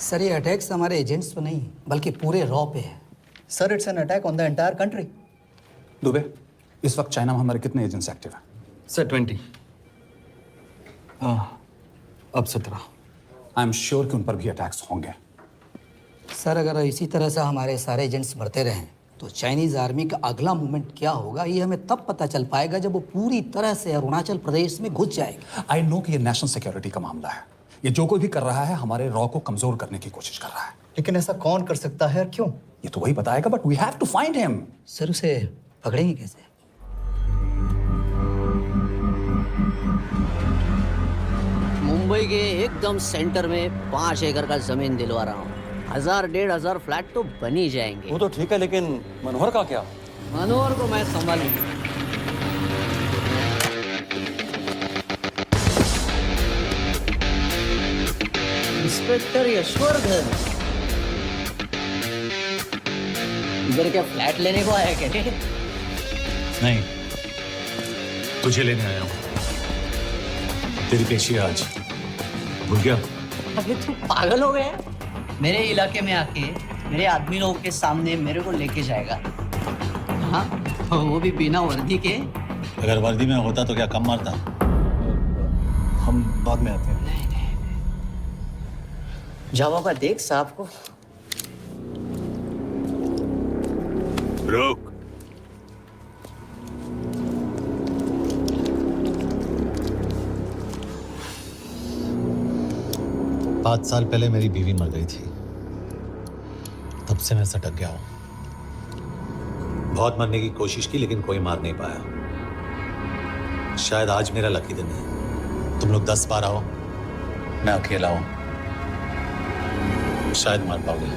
Sir ये attacks हमारे agents पे नहीं बल्कि पूरे रॉ पे है। Sir it's an attack on the entire country. Dubey, इस वक्त चाइना में हमारे कितने एजेंट्स एक्टिव हैं? सर 20। अब 17। आई एम श्योर कि उन पर भी अटैक्स होंगे। सर अगर इसी तरह से हमारे सारे एजेंट्स बढ़ते रहें तो चाइनीज आर्मी का अगला मूवमेंट क्या होगा ये हमें तब पता चल पाएगा जब वो पूरी तरह से अरुणाचल प्रदेश में घुस जाएगी। आई नो कि ये नेशनल सिक्योरिटी का मामला है। ये जो कोई भी कर रहा है हमारे रॉ को कमजोर करने की कोशिश कर रहा है। लेकिन ऐसा कौन कर सकता है और क्यों? ये तो वही बताएगा, but we have to find him. Sir उसे पकड़ेंगे कैसे? मुंबई के एकदम सेंटर में 5 एकड़ का जमीन दिलवा रहा हूँ। 1000-1500 फ्लैट तो बन ही जाएंगे। वो तो ठीक है, लेकिन मनोहर का क्या? मनोहर को मैं संभालूंगा। इंस्पेक्टर यशवर्धन, इधर क्या फ्लैट लेने को आया क्या? नहीं, तुझे लेने आया हूँ। तेरी पेशी है आज, भूल गया? अबे तू पागल हो गया? मेरे इलाके में आके मेरे आदमी लोगों के सामने मेरे को लेके जाएगा? हाँ, वो भी बिना वर्दी के। अगर वर्दी में होता तो क्या कम मारता? हम बाद में आते हैं। जावा का देख साहब को। रुक। पाँच साल पहले मेरी बीवी मर गई थी, तब से मैं सटक गया हूं। बहुत मरने की कोशिश की लेकिन कोई मार नहीं पाया। शायद आज मेरा लकी दिन है। तुम लोग 10 बार आओ, मैं अकेला हूं, शायद मार पाओगे।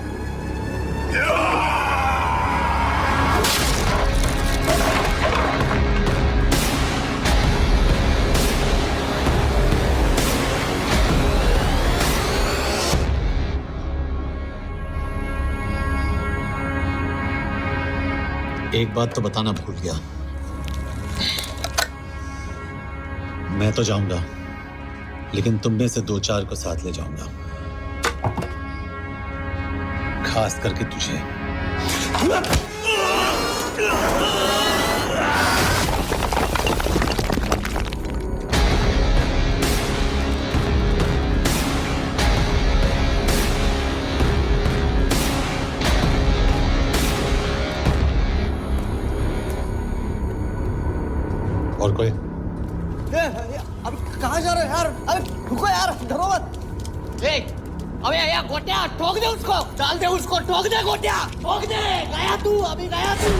एक बात तो बताना भूल गया, मैं तो जाऊंगा लेकिन तुम में से 2-4 को साथ ले जाऊंगा, खास करके तुझे। और कोई? अब कहाँ जा रहे हो यार? अरे रुको यार, डरो मत। अबे यार गोटिया, ठोक दे उसको, डाल दे उसको, ठोक दे गोटिया, ठोक दे। गया तू, अभी गया तू।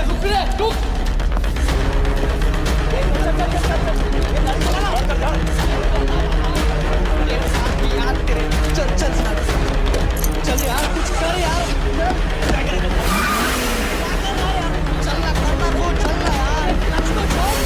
रुक रे, रुक। चल चल चल यार, कुछ कर यार। चलना करना वो, चलना यार, उसको छोड़।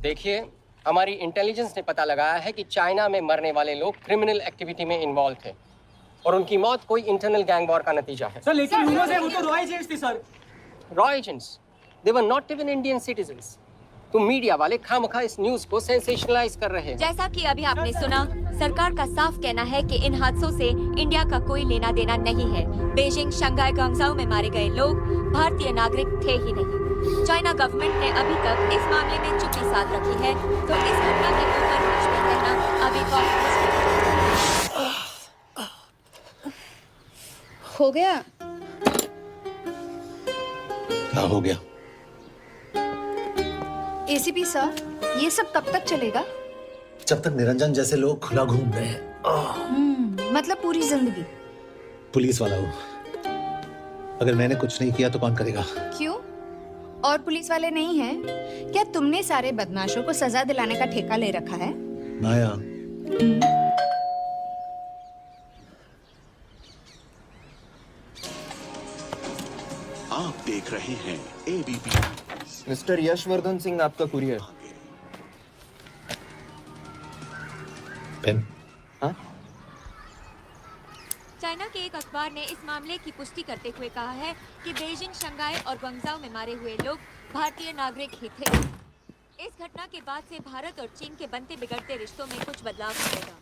देखिए, हमारी इंटेलिजेंस ने पता लगाया है कि चाइना में मरने वाले लोग क्रिमिनल एक्टिविटी में इन्वॉल्व थे और उनकी मौत कोई इंटरनल गैंग वॉर का नतीजा है। सर लेकिन ह्यूमंस है, वो तो रॉ एजेंट्स थे sir. Raw agents, they were not even Indian citizens. तुम मीडिया वाले खामखा इस न्यूज को सेंसेशनलाइज कर रहे हैं। जैसा कि अभी आपने सुना, सरकार का साफ कहना है कि इन हादसों से इंडिया का कोई लेना देना नहीं है। बीजिंग, शंघाई, ग्वांगझू में मारे गए लोग भारतीय नागरिक थे ही नहीं। चाइना गवर्नमेंट ने अभी तक इस मामले में चुप्पी साध रखी है, तो इस घटना के ऊपर कुछ भी कहना अभी हो गया। क्या हो गया? एसीपी सर, ये सब कब तक चलेगा? जब तक निरंजन जैसे लोग खुला घूम रहे हैं। मतलब पूरी जिंदगी? पुलिस वाला हूँ। अगर मैंने कुछ नहीं किया तो कौन करेगा? क्यों? और पुलिस वाले नहीं हैं? क्या तुमने सारे बदमाशों को सजा दिलाने का ठेका ले रखा है? माया, आप देख रहे हैं एबीपी। मिस्टर यशवर्धन सिंह आपका कुरियर। पेन। चाइना के एक अखबार ने इस मामले की पुष्टि करते हुए कहा है कि बीजिंग, शंघाई और ग्वांगझाओ में मारे हुए लोग भारतीय नागरिक ही थे। इस घटना के बाद से भारत और चीन के बनते बिगड़ते रिश्तों में कुछ बदलाव आएगा।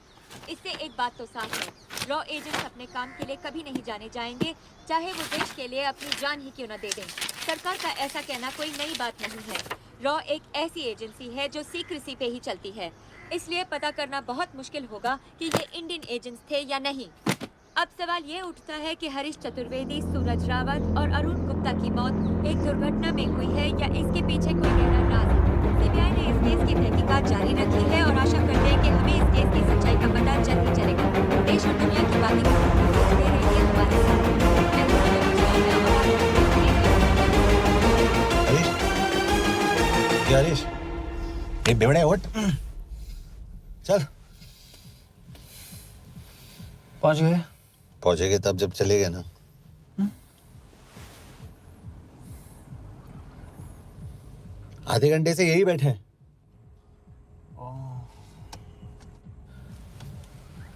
इससे एक बात तो साफ है, रॉ एजेंट्स अपने काम के लिए कभी नहीं जाने जाएंगे, चाहे वो देश के लिए अपनी जान ही क्यों न दे दें। सरकार का ऐसा कहना कोई नई बात नहीं है। रॉ एक ऐसी एजेंसी है जो सीक्रेसी पे ही चलती है, इसलिए पता करना बहुत मुश्किल होगा कि ये इंडियन एजेंट्स थे या नहीं। अब सवाल ये उठता है कि हरीश चतुर्वेदी, सूरज रावत और अरुण गुप्ता की मौत एक दुर्घटना में हुई है या इसके पीछे कोई गहरा राज है। सीबीआई ने इस केस की तहकीकात जारी रखी है और आशा करते हैं कि हमें इस केस की सच्चाई का पता जल्द ही चलेगा। देश और दुनिया की बातें दे रही है हमारे साथ। हरीश, ये बेवड़े उठ, चल। पहुंच गए? पहुंचेंगे तब जब चलेगा ना। आधे घंटे से यही बैठे हैं।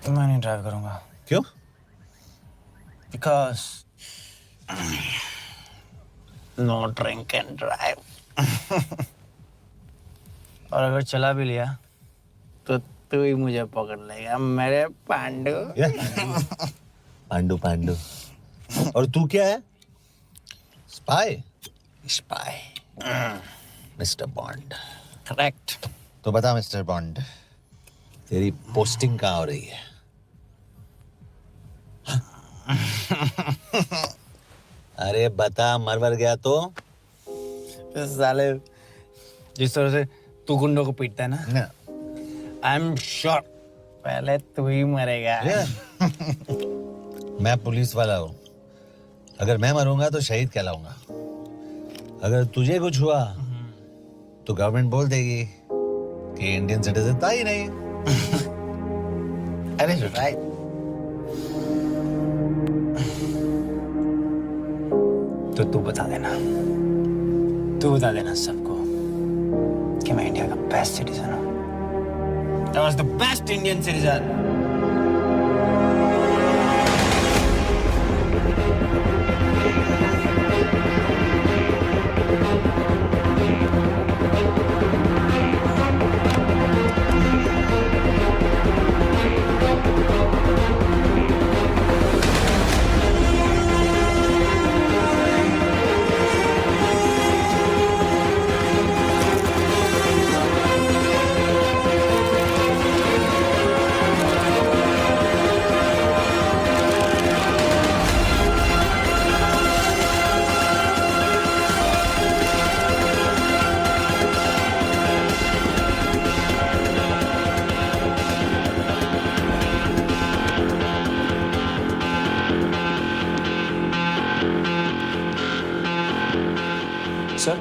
मैं नहीं ड्राइव करूंगा। क्यों? Because no drink and drive. और अगर चला भी लिया तो तू ही मुझे पकड़ लेगा मेरे पांडु। पांडु पांडु। और तू क्या है? Spy? Spy. Mister bond. Correct. तो बता मिस्टर बॉन्ड, तेरी पोस्टिंग कहाँ हो रही है? अरे बता, मर गया तो? साले जिस तरह से तू गुंडों को पीटता है ना, आई एम श्योर पहले तू ही मरेगा। मैं पुलिस वाला हूँ। अगर मैं मरूंगा तो शहीद कहलाऊंगा। अगर तुझे कुछ हुआ तो गवर्नमेंट बोल देगी कि इंडियन सिटीजन था ही नहीं। अरे राइट। तो तू बता देना सबको कि मैं इंडिया का बेस्ट सिटीजन हूँ। I was the best Indian citizen. Sir,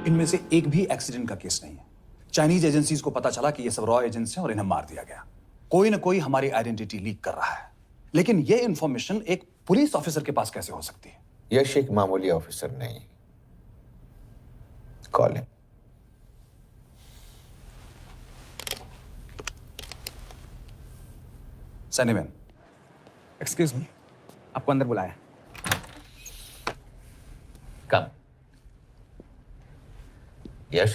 इनमें से एक भी एक्सीडेंट का केस नहीं है। चाइनीज एजेंसीज को पता चला कि ये सब रॉ एजेंट्स हैं और इन्हें मार दिया गया। कोई ना कोई हमारी आइडेंटिटी लीक कर रहा है, लेकिन ये इंफॉर्मेशन एक पुलिस ऑफिसर के पास कैसे हो सकती है? यश एक मामूली ऑफिसर नहीं। Call him. सैनिमैन। एक्सक्यूज मी, आपको अंदर बुलाया। Come. Yash,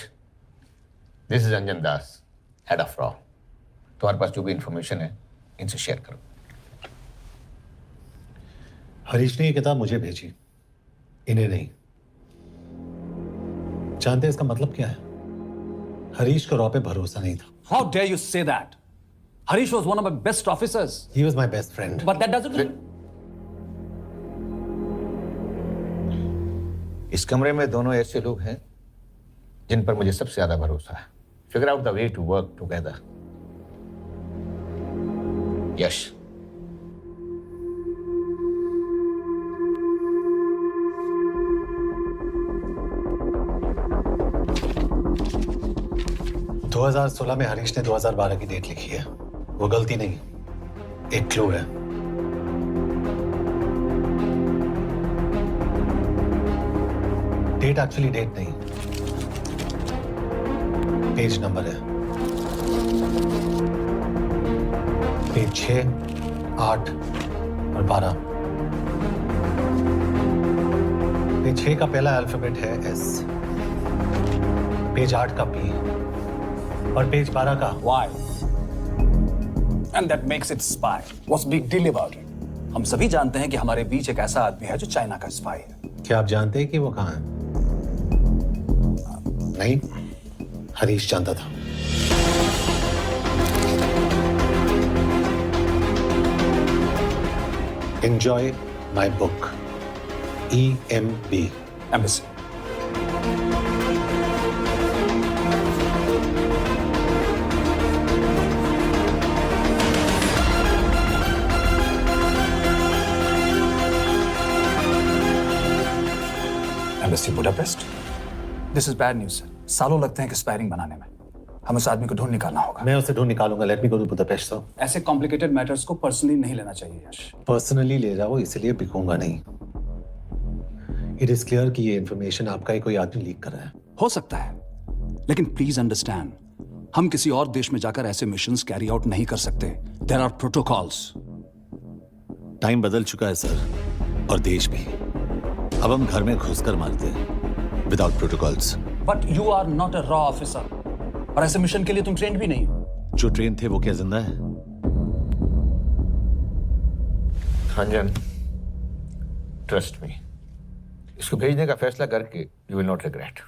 this is Anjan Das, head of रॉ। तुम्हारे पास जो भी इंफॉर्मेशन है इनसे शेयर करो। हरीश ने ये किताब मुझे भेजी, इन्हें नहीं। जानते हैं इसका मतलब क्या है? हरीश को रॉ पे भरोसा नहीं था। How dare you say that? Harish was one of my best officers. He was my best friend. But that doesn't. इस कमरे में दोनों ऐसे लोग हैं जिन पर मुझे सबसे ज्यादा भरोसा है। Figure out the way to work together. Yash, 2016 में हरीश ने 2012 की डेट लिखी है। वो गलती नहीं, एक क्लू है। डेट एक्चुअली डेट नहीं, पेज नंबर है। पेज 6, 8 और 12। पेज 6 का पहला अल्फाबेट है S, पेज 8 का P और पेज 12 का Why? And that makes it spy. What's big deal about it? हम सभी जानते हैं कि हमारे बीच एक ऐसा आदमी है जो चाइना का स्पाई है। क्या आप जानते हैं कि वो कहाँ है? नहीं, हरीश जानता था। Enjoy my book. EMB. Embassy. Embassy Budapest. This is bad news, sir. सालों लगते हैं एक्सपायरिंग बनाने में। हमें उस आदमी को ढूंढ निकालना होगा। मैं उसे ढूंढ निकालूंगा। Let me go to Budapest. Sir, ऐसे कॉम्प्लिकेटेड मैटर्स को पर्सनली नहीं लेना चाहिए यश। पर्सनली ले जाओ, इसलिए बिकूंगा नहीं। इट इज क्लियर कि ये इंफॉर्मेशन आपका ही कोई आदमी लीक कर रहा है। हो सकता है, लेकिन प्लीज अंडरस्टैंड, हम किसी और देश में जाकर ऐसे मिशंस कैरी आउट नहीं कर सकते। There are protocols. टाइम बदल चुका है सर, और देश भी। अब हम घर में घुसकर मारते हैं without protocols. But you are not a रॉ ऑफिसर, और ऐसे मिशन के लिए तुम ट्रेंड भी नहीं हो। जो ट्रेन थे वो क्या जिंदा है? रंजन, ट्रस्ट मी, इसको भेजने का फैसला करके यू विल नॉट रिग्रेट।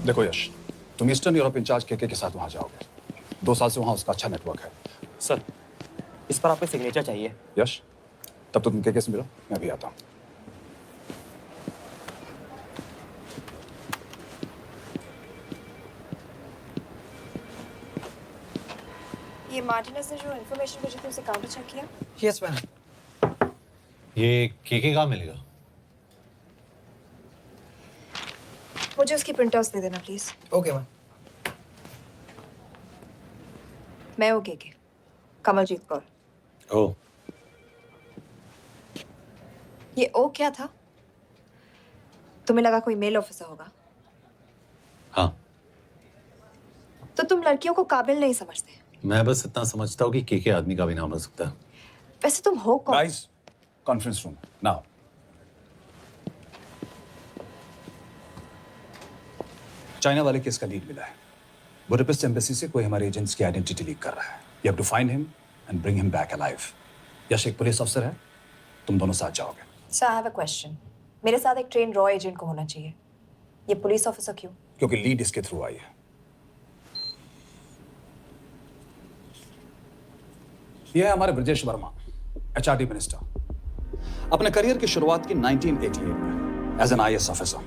देखो यश, तुम ईस्टर्न यूरोप इंचार्ज के साथ वहां जाओगे। 2 साल से वहां उसका अच्छा नेटवर्क है। सर, इस पर आपके सिग्नेचर चाहिए। यश, तब तो तुम के से मिलो, मैं भी आता हूं। ये मार्टिनेज ने जो इन्फॉर्मेशन भेजी थी उसे काउंटर चेक किया? Yes ma'am. ये के कहाँ मिलेगा? मुझे उसकी प्रिंटआउट्स दे देना प्लीज। Okay ma'am. मैं हूँ के कमलजीत कौर। ओ, ये ओ क्या था? तुम्हें लगा कोई मेल ऑफिसर होगा? हाँ। तो तुम लड़कियों को काबिल नहीं समझते? मैं बस इतना समझता हूँ कि के आदमी का भी नाम हो सकता है। वैसे तुम हो कौन? Guys, conference room now. China वाले केस का लीड मिला है। बुडापेस्ट एम्बेसी से कोई हमारे एजेंट्स की आइडेंटिटी लीक कर रहा है। You have to find him and bring him back alive. Yash एक पुलिस अफसर है, तुम दोनों साथ जाओगे। Sir, I have a question. मेरे साथ एक ट्रेन रॉ एजेंट को होना चाहिए। ये पुलिस ऑफिसर क्यों? क्योंकि लीड इसके थ्रू आई है। यह है हमारे ब्रजेश वर्मा, एचआरडी मिनिस्टर। अपने करियर की शुरुआत की 1988 में as an IAS officer,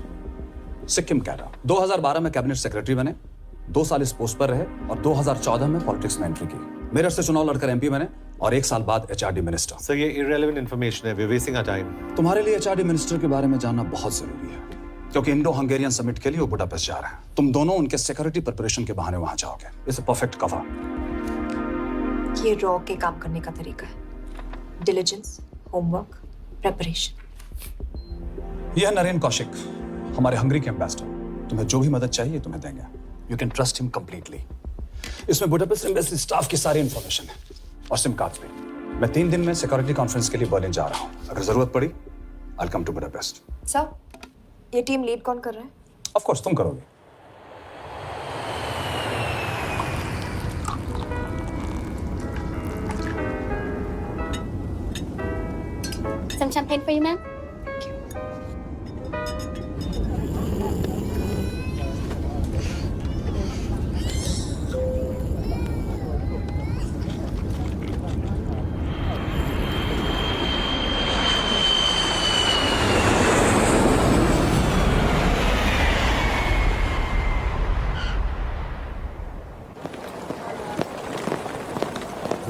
Sikkim cadre. 2012 में कैबिनेट सेक्रेटरी बने, 2 साल इस पोस्ट पर रहे और 2014 में पॉलिटिक्स में एंट्री की। मेरठ से चुनाव लड़कर एमपी बने और 1 साल बाद एचआरडी मिनिस्टर। सर, ये इररिलेवेंट इंफॉर्मेशन है, we are wasting our time. तुम्हारे लिए एचआरडी मिनिस्टर के बारे में जानना बहुत जरूरी है, क्योंकि इंडो हंगेरियन समिट के लिए वो बुडापेस्ट जा रहे हैं। तुम दोनों उनके सिक्योरिटी प्रिपरेशन के बहाने वहां जाओगे। It's a perfect cover. ये रॉ के काम करने का तरीका है। Diligence, homework, preparation. यह नरेन कौशिक, हमारे हंगरी के एम्बेसडर। तुम्हें जो भी मदद चाहिए तुम्हें देंगे। You can trust him completely. इसमें बुडापेस्ट एम्बेसी स्टाफ की सारी इंफॉर्मेशन है और सिम कार्ड्स भी। मैं 3 दिन में सिक्योरिटी कॉन्फ्रेंस के लिए बर्लिन जा रहा हूँ। अगर जरूरत पड़ी, I will come to Budapest. Sir, ये टीम लीड कौन कर रहा है? ऑफ कोर्स तुम करोगे। Some champagne for you, ma'am.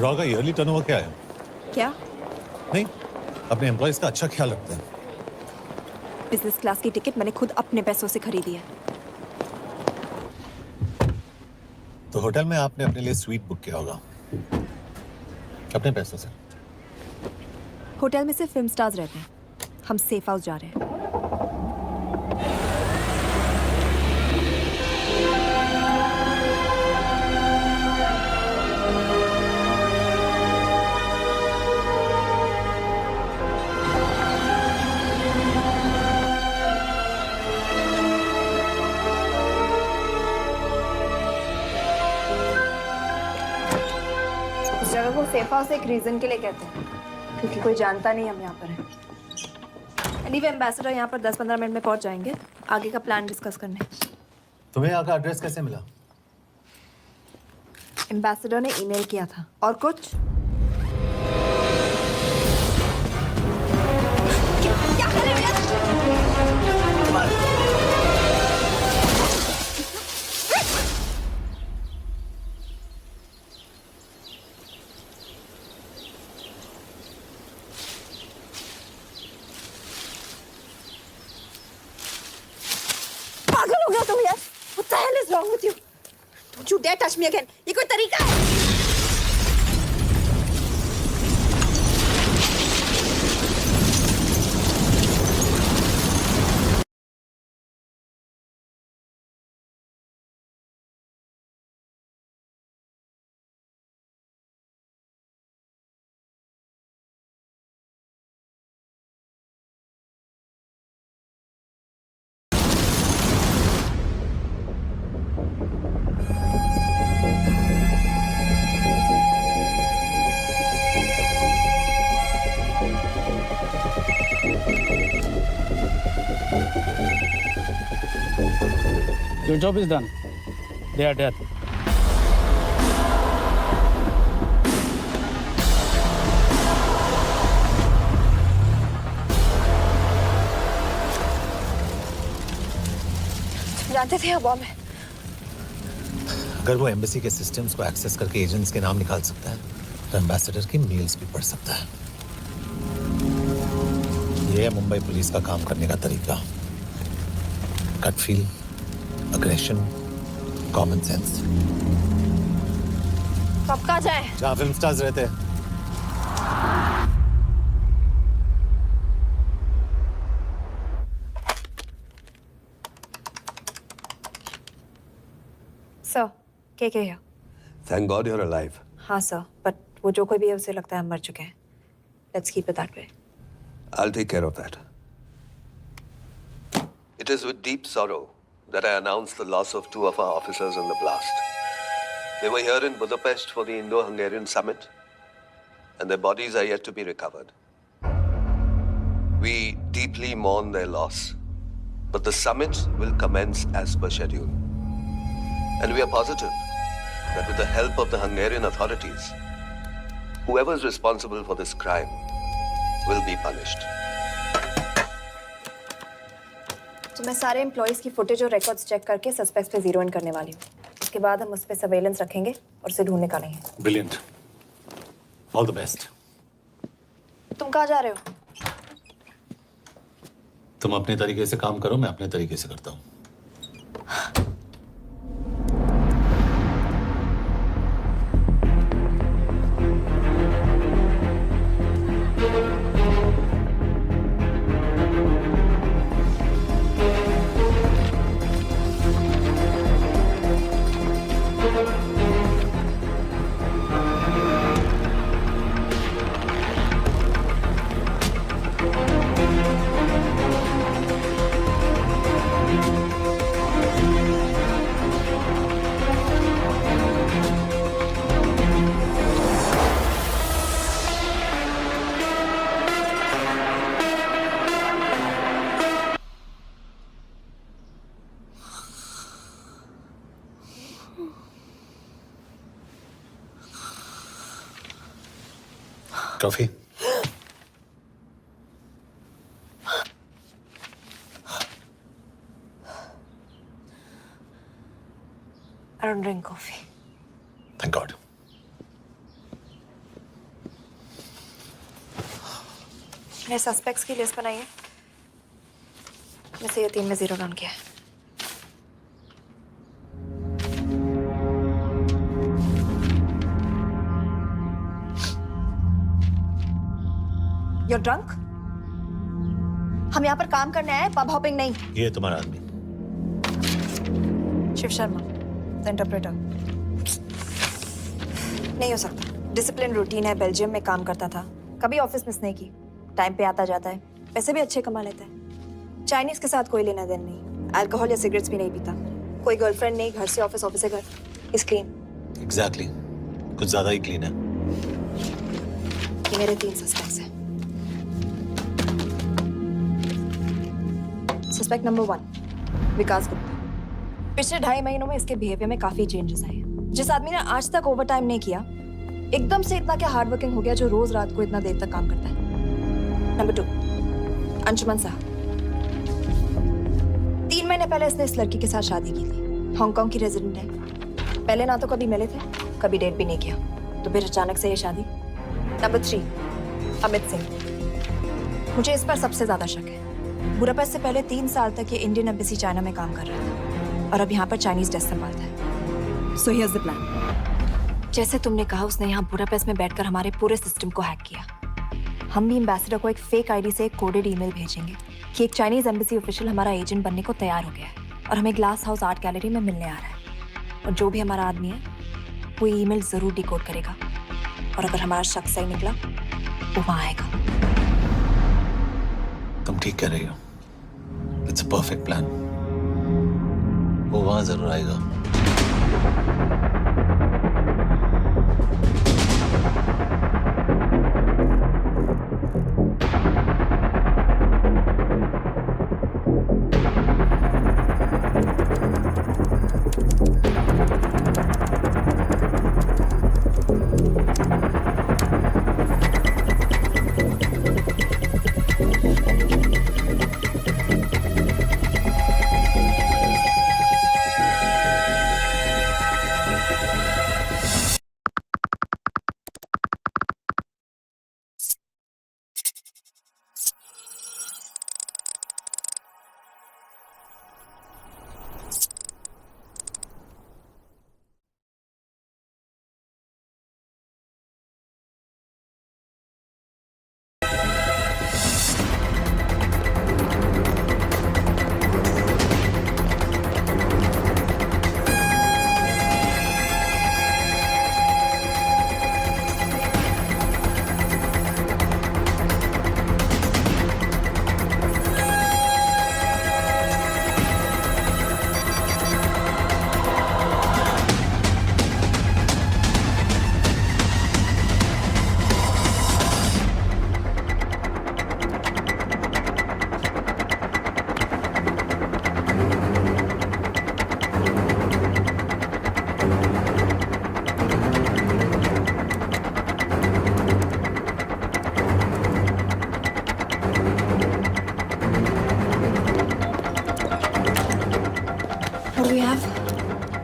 Raw का ईयरली टर्नओवर क्या है? क्या? नहीं, अपने एम्प्लॉइज का अच्छा ख्याल रखते हैं। बिजनेस क्लास की टिकट मैंने खुद अपने पैसों से खरीदी है। तो होटल में आपने अपने लिए स्वीट बुक किया होगा अपने पैसों से। होटल में सिर्फ फिल्म स्टार्स रहते हैं, हम सेफ हाउस जा रहे हैं। इस जगह को सेफ हाउस एक रीजन के लिए कहते हैं, क्योंकि कोई जानता नहीं हम यहाँ पर हैं। एनीवे एम्बेसडर यहाँ पर 10-15 मिनट में पहुँच जाएंगे आगे का प्लान डिस्कस करने। तुम्हें यहाँ का एड्रेस कैसे मिला? एम्बेसडर ने ईमेल किया था। और कुछ? क्या कर रहे हो? पागल हो गया तुम यार? What the hell is wrong with you? Don't you dare touch me again. ये कोई तरीका है? Your job is done. They are dead. जानते थे बॉम्ब है। अगर वो एम्बेसी के सिस्टम्स को एक्सेस करके एजेंट्स के नाम निकाल सकता है तो एम्बेसडर की मेल्स भी पढ़ सकता है। ये है मुंबई पुलिस का काम करने का तरीका। Gut feel, aggression, common sense. कब कहाँ जाए? जहाँ फिल्म स्टार्स रहते हैं। सर, के here? Thank God you're alive. हाँ सर, बट वो जो कोई भी है उसे लगता है हम मर चुके हैं। Let's keep it that way. I'll take care of that. It is with deep sorrow that I announce the loss of 2 of our officers in the blast. They were here in Budapest for the Indo-Hungarian summit, and their bodies are yet to be recovered. We deeply mourn their loss, but the summit will commence as per schedule. And we are positive that with the help of the Hungarian authorities, whoever is responsible for this crime will be punished. तो मैं सारे employees की footage और records check करके suspects पे zero in करने वाली हूँ। उसके बाद हम उस पे सर्वेलेंस रखेंगे और उसे ढूंढ निकालेंगे। Brilliant, all the best. तुम कहाँ जा रहे हो? तुम अपने तरीके से काम करो, मैं अपने तरीके से करता हूँ। Coffee? I don't drink coffee. Thank God. मैंने सस्पेक्ट्स की लिस्ट बनाई है। वैसे ये 3 में 0 रन किया है। You're drunk? हम यहाँ पर काम करने आए, पब हॉपिंग नहीं। ये तुम्हारा आदमी। Shiv Sharma, the interpreter. नहीं हो सकता। डिसिप्लिन रूटीन है, बेल्जियम में काम करता था, कभी ऑफिस मिस नहीं की, टाइम पे आता जाता है, पैसे भी अच्छे कमा लेता है। चाइनीज के साथ कोई लेना देना नहीं, अल्कोहल या सिगरेट्स भी नहीं पीता, कोई गर्लफ्रेंड नहीं, घर से ऑफिस, ऑफिस से घर, इज क्लीन। एग्जैक्टली, कुछ ज्यादा ही क्लीन है। ये मेरे 3 सस्पेक्ट्स हैं। सस्पेक्ट नंबर 1, विकास गुप्ता। पिछले 2.5 महीनों में इसके बिहेवियर में काफी चेंजेस आए हैं। जिस आदमी ने आज तक ओवरटाइम नहीं किया, एकदम से इतना क्या हार्ड वर्किंग हो गया जो रोज रात को इतना देर तक काम करता है। नंबर 2, अंशुमन साहब। 3 महीने पहले इसने इस लड़की के साथ शादी की थी, हांगकांग की रेजिडेंट है। पहले ना तो कभी मिले थे, कभी डेट भी नहीं किया, तो फिर अचानक से ये शादी। नंबर 3, अमित सिंह। मुझे इस पर सबसे ज्यादा शक है। बुडापेस्ट से पहले 3 साल तक ये इंडियन एम्बेसी चाइना में काम कर रहा था और अब यहाँ पर चाइनीज डेस्क संभालता है। So here's the plan. जैसे तुमने कहा, उसने यहाँ बुडापेस्ट में बैठकर हमारे पूरे सिस्टम को हैक किया। हम भी एम्बेसडर को एक फेक आईडी से एक कोडेड ईमेल भेजेंगे कि एक चाइनीज एम्बेसी ऑफिशियल हमारा एजेंट बनने को तैयार हो गया है और हमें ग्लास हाउस आर्ट गैलरी में मिलने आ रहा है। और जो भी हमारा आदमी है वो ईमेल जरूर डिकोड करेगा और अगर हमारा शक सही निकला वो वहाँ आएगा। तुम ठीक कह रही हो। It's a perfect plan. वो वहां जरूर आएगा।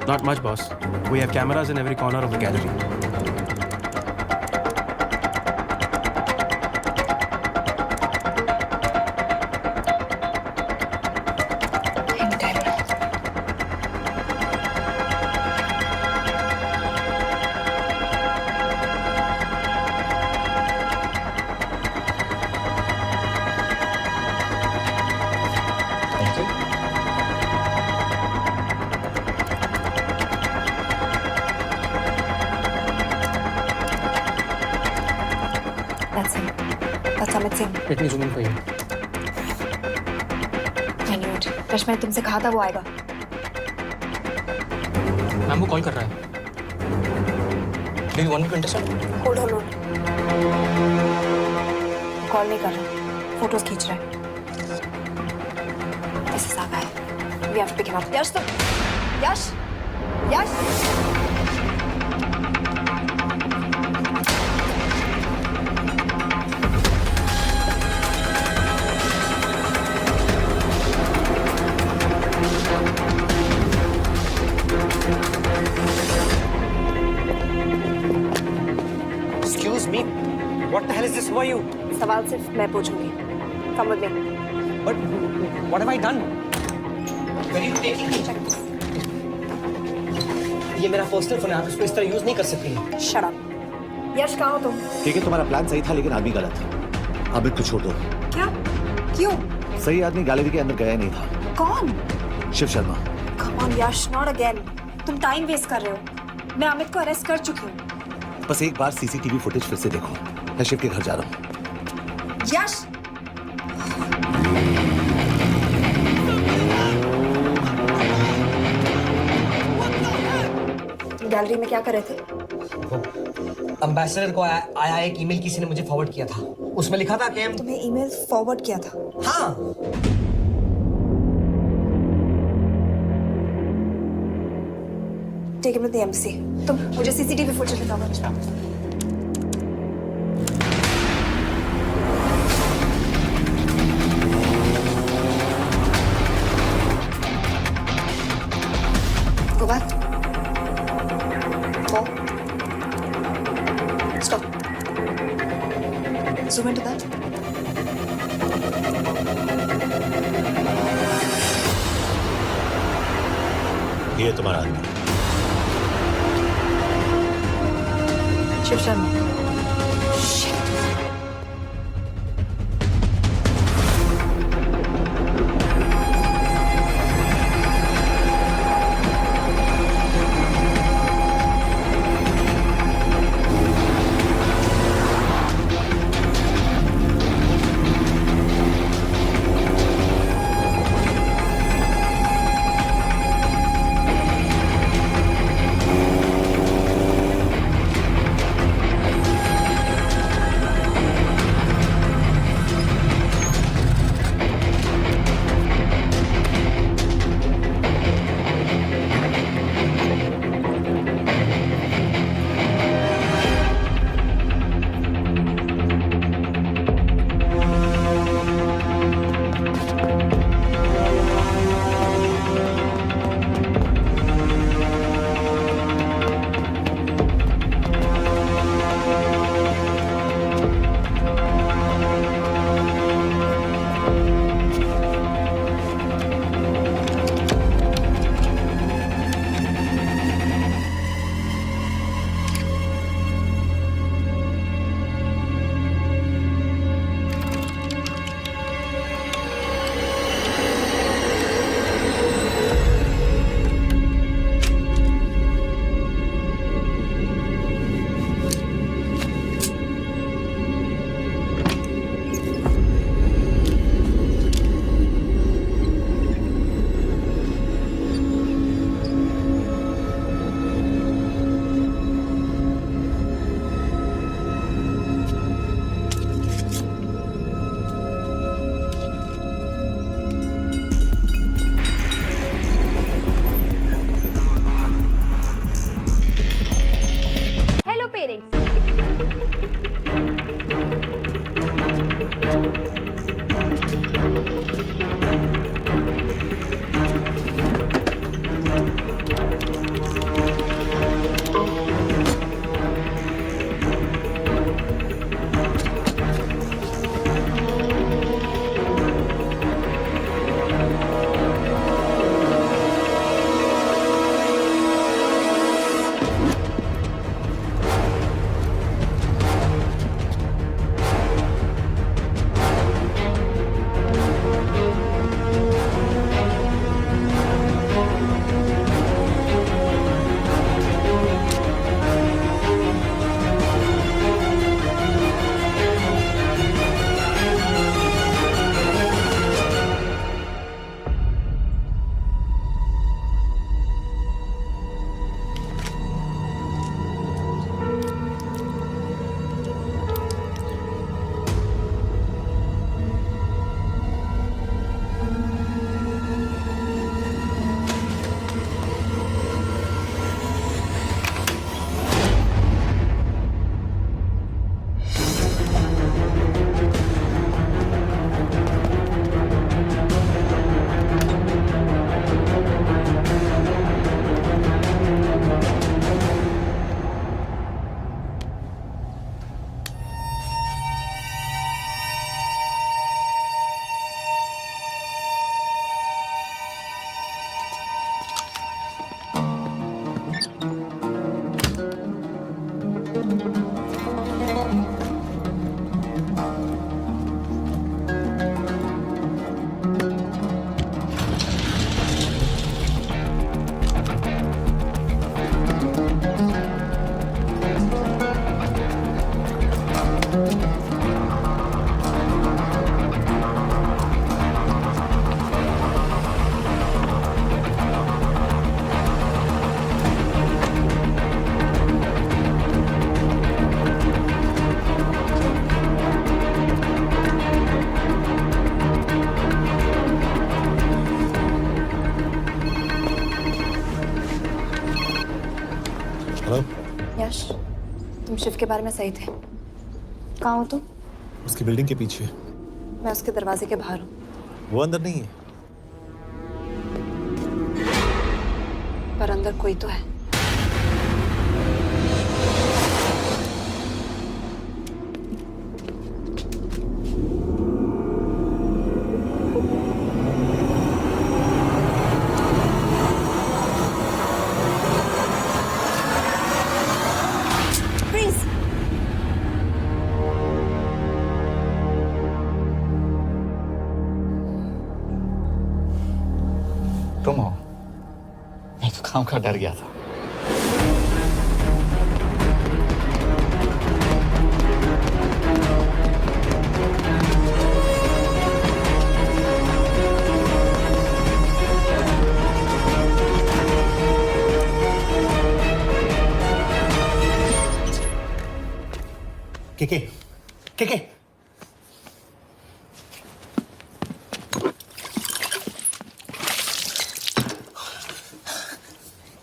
Not much, boss. We have cameras in every corner of the gallery. That's Amit Singh. Let me zoom in for you. I knew it. Rush, मैंने तुमसे कहा था वो आएगा। मैम वो कॉल कर रहा है। Do you want me to intercept? Hold. Call नहीं कर रहा, फोटोज खींच रहा है। This is our guy. We have to pick him up. Yash! Excuse me. What the hell is this? Who are you? सवाल सिर्फ मैं पूछूंगी। Come with me. But what have I done? Where are you taking me? ये मेरा personal phone है, आप इसको इस तरह यूज नहीं कर सकती। Shut up. यश कहाँ हो तुम? ठीक है, तुम्हारा प्लान सही था लेकिन आदमी गलत। अमित को छोड़ दो। क्या? क्यों? सही आदमी गैलरी के अंदर गया नहीं था। कौन? Shiv Sharma. Come on Yash, not again. तुम टाइम वेस्ट कर रहे हो। मैं अमित को अरेस्ट कर चुकी हूँ। बस एक बार सीसीटीवी फुटेज फिर से देखो। मैं शिव के घर जा रहा हूँ। यश! तुम गैलरी में क्या कर रहे थे? एम्बेसडर को आया एक ईमेल किसी ने मुझे फॉरवर्ड किया था। उसमें लिखा था कि तुम्हें ईमेल फॉरवर्ड किया था? हाँ। Take him to the embassy. तुम मुझे सीसीटीवी फुटेज दिखाओ। Go back. Four. Stop. Zoom into that. ये तुम्हारा आदमी। शिव शर्मा। शिव के बारे में सही थे। कहाँ हो तुम? उसकी बिल्डिंग के पीछे। मैं उसके दरवाजे के बाहर हूँ। वो अंदर नहीं है। पर अंदर कोई तो है। तुम हो? मैं तो काम का डर गया था। के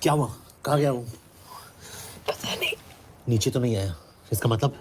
क्या हुआ? कहाँ गया वो? पता नहीं। नीचे तो नहीं आया, इसका मतलब?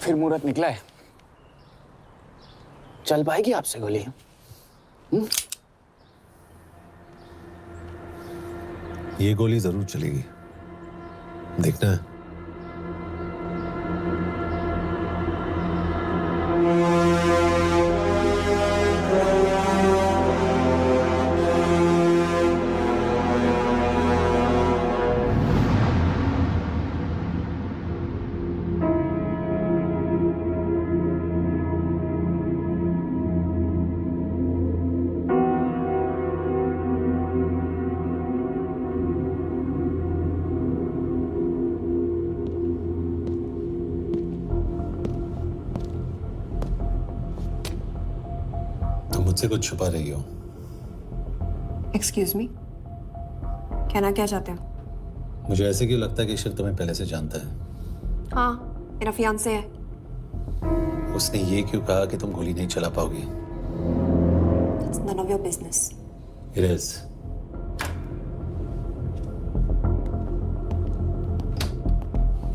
फिर मुहूर्त निकला है। चल पाएगी आपसे गोली? ये गोली जरूर चलेगी। देखना है। मुझसे कुछ छुपा रही हो। एक्सक्यूज मी, कहना क्या चाहते हो? मुझे ऐसे क्यों लगता है कि ईश्वर तुम्हें पहले से जानता है? हाँ, मेरा फियांसे है। उसने ये क्यों कहा कि तुम गोली नहीं चला पाओगी? It's none of your business. It is.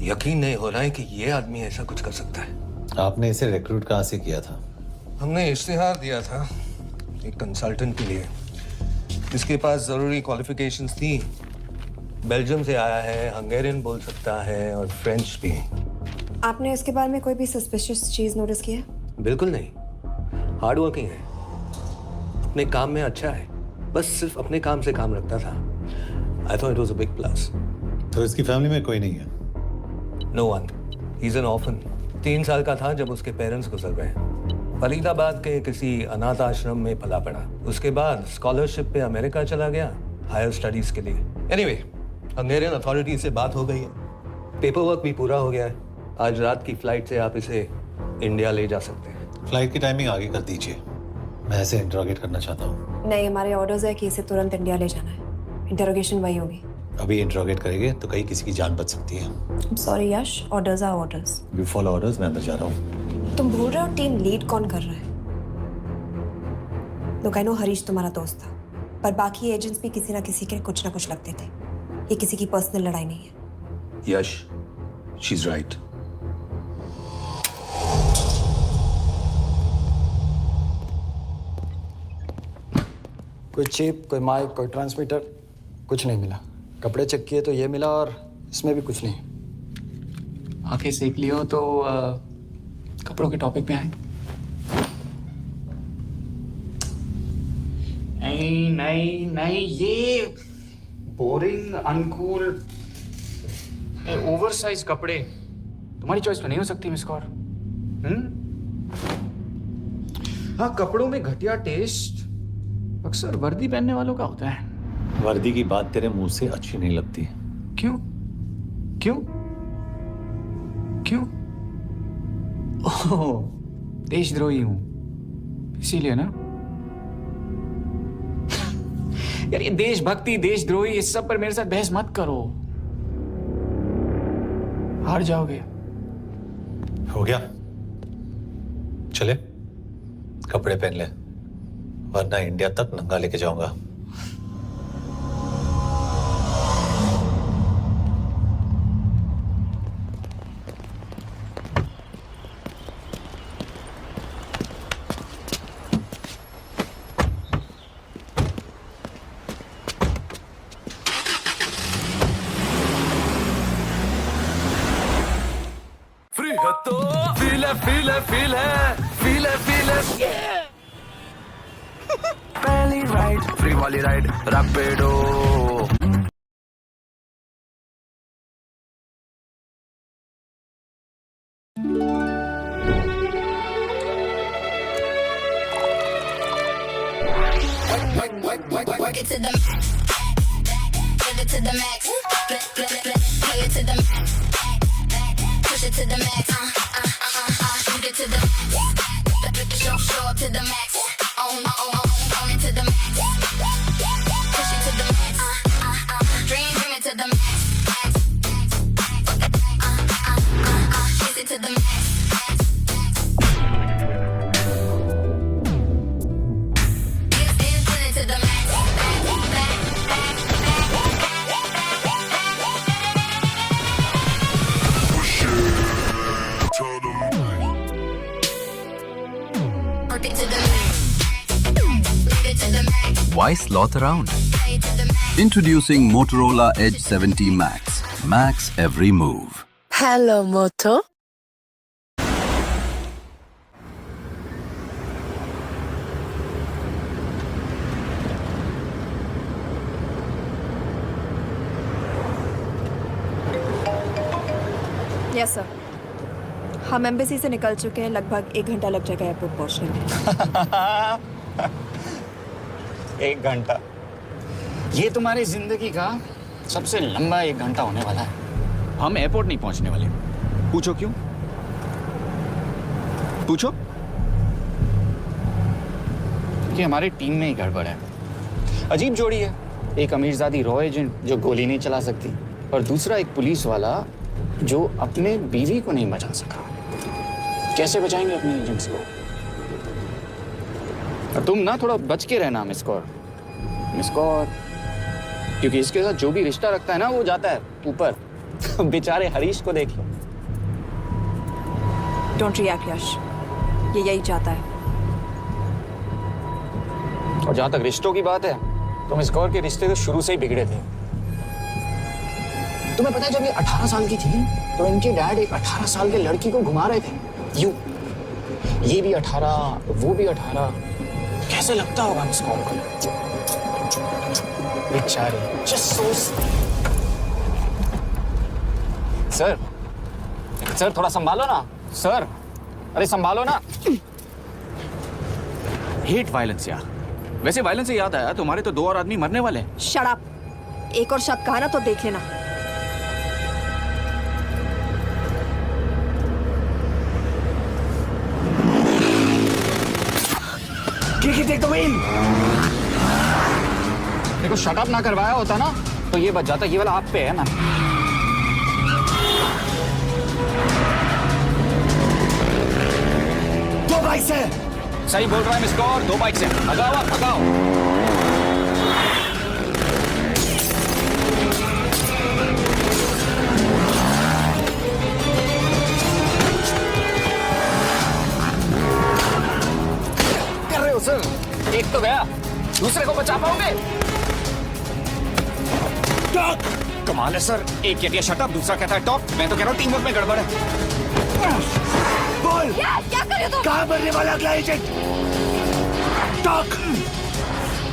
यकीन नहीं हो रहा है कि ये आदमी ऐसा कुछ कर सकता है। आपने इसे रिक्रूट कहाँ से किया था? हमने इश्तिहार दिया था एक कंसल्टेंट के लिए, जिसके पास जरूरी क्वालिफिकेशंस थी। बेल्जियम से आया है, हंगेरियन बोल सकता है और फ्रेंच भी। आपने इसके बारे में कोई भी सस्पिशियस चीज नोटिस की है? बिल्कुल नहीं, हार्ड वर्किंग है, अपने काम में अच्छा है, बस सिर्फ अपने काम से काम रखता था। I thought it was a big plus. तो इसकी फैमिली में कोई नहीं है? No one, he is an orphan. 3 साल का था जब उसके पेरेंट्स गुजर गए। फरीदाबाद के किसी अनाथ आश्रम में पला पड़ा। उसके बाद स्कॉलरशिप पे अमेरिका चला गया हायर स्टडीज के लिए। एनीवे, हंगेरियन अथॉरिटी से बात हो गई है, पेपर वर्क भी पूरा हो गया है। आज रात की फ्लाइट से आप इसे इंडिया ले जा सकते हैं। फ्लाइट की टाइमिंग आगे कर दीजिए, मैं इसे इंटरोगेट करना चाहता हूँ। नहीं, हमारे ऑर्डर्स है कि इसे तुरंत इंडिया ले जाना है। इंटरोगेशन वही होगी। अभी इंटरोगेट करेंगे तो कहीं किसी की जान बच सकती है। Sorry Yash, orders are orders. You follow orders, मैं अंदर जा रहा हूँ। तुम भूल रहे हो टीम लीड कौन कर रहा है? लोग आई नो हरीश तुम्हारा दोस्त था, पर बाकी एजेंट्स भी किसी ना किसी के कुछ ना कुछ लगते थे। ये किसी की पर्सनल लड़ाई नहीं है। यश, शी इज राइट। कोई चिप, कोई माइक, कोई ट्रांसमीटर, कुछ नहीं मिला। कपड़े चेक किए तो ये मिला और इसमें भी कुछ नहीं। आंखें सेक ली हो तो कपड़ों के टॉपिक पे आए। नहीं नहीं नहीं, ये बोरिंग, अनकूल, ओवरसाइज कपड़े तुम्हारी चॉइस तो नहीं हो सकती मिस कौर। हाँ, कपड़ों में घटिया टेस्ट अक्सर वर्दी पहनने वालों का होता है। वर्दी की बात तेरे मुंह से अच्छी नहीं लगती। क्यों क्यों क्यों? ओह, देशद्रोही हूं इसीलिए ना। यार ये देशभक्ति, देशद्रोही, इस सब पर मेरे साथ बहस मत करो, हार जाओगे। हो गया, चले कपड़े पहन ले, वरना इंडिया तक नंगा लेके जाऊंगा। पहली राइड, फ्री वाली ride Rapido. Work it to the max, give it to the max, play it to the max, push it to the max, shoot it to the max, show up to the max, own it to the max, push it to the max, dream it to the max, chase it to the max. Why sloth around? Introducing Motorola Edge 70 Max. Max every move. Hello, Moto. Yes sir, हम embassy से निकल चुके हैं। लगभग 1 घंटा लग जाएगा airport पहुंचने में। 1 घंटा, ये तुम्हारी जिंदगी का सबसे लंबा 1 घंटा होने वाला है। हम एयरपोर्ट नहीं पहुंचने वाले। पूछो क्यों? पूछो। कि हमारी टीम में ही गड़बड़ है। अजीब जोड़ी है, एक अमीरजादी रॉ एजेंट जो गोली नहीं चला सकती और दूसरा एक पुलिस वाला जो अपने बीवी को नहीं बचा सका। कैसे बचाएंगे अपने एजेंट्स को? और तुम ना थोड़ा बच के रहना मिस कौर, क्योंकि इसके साथ जो भी रिश्ता रखता है ना वो जाता है ऊपर। बेचारे हरीश को देख लो। डोंट रिएक्ट यश, ये यही चाहता है। और जहां तक रिश्तों की बात है तो मिस कौर के रिश्ते तो शुरू से ही बिगड़े थे। तुम्हें पता है जब ये 18 साल की थी तो इनके डैड एक 18 साल के लड़की को घुमा रहे थे। यूं, ये भी 18, वो भी 18। कैसे लगता होगा मिस कौर को? बेचारे। Just so सर थोड़ा संभालो ना सर। अरे संभालो ना। हेट वायलेंस यार। वैसे वायलेंस से याद आया, तुम्हारे तो 2 और आदमी मरने वाले हैं। Shut up. एक और शब्द कहा ना तो देख लेना। देखो शटअप ना करवाया होता ना तो ये बच जाता। ये वाला आप पे है ना। दो बाइक से। सही बोल रहा है मिस कौर, 2 बाइक से। भगाओ आप, भगाओ। कर रहे हो सर? एक तो गया, दूसरे को बचा पाओगे? कमाल है सर। एक कहती है शट अप, दूसरा कहता है टॉप। मैं तो कह रहा हूँ टीम वर्क में गड़बड़ है। बोल, क्या कर रहे हो तुम? कहाँ मरने वाला अगला एजेंट? टॉक।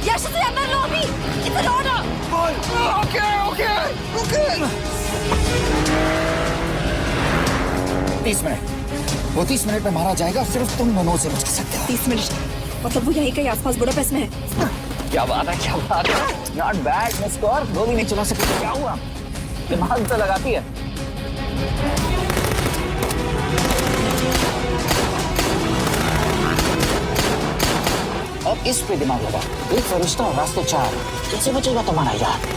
यश से अंदर लो अभी। It's an order. बोल। ओके। 30 मिनट। वो 30 मिनट में मारा जाएगा, सिर्फ तुम दोनों से बचा सकते हो। 30 मिनट मतलब वो यहीं कहीं आसपास बुडापेस्ट में है। क्या बात है, क्या बात है। Not bad miss Kaur. गोली नहीं चला सकती, क्या हुआ? दिमाग तो लगाती है। अब इस पे दिमाग लगा। एक फरिश्ता और रास्ते 4। कैसे बचेगा तुम्हारा यार?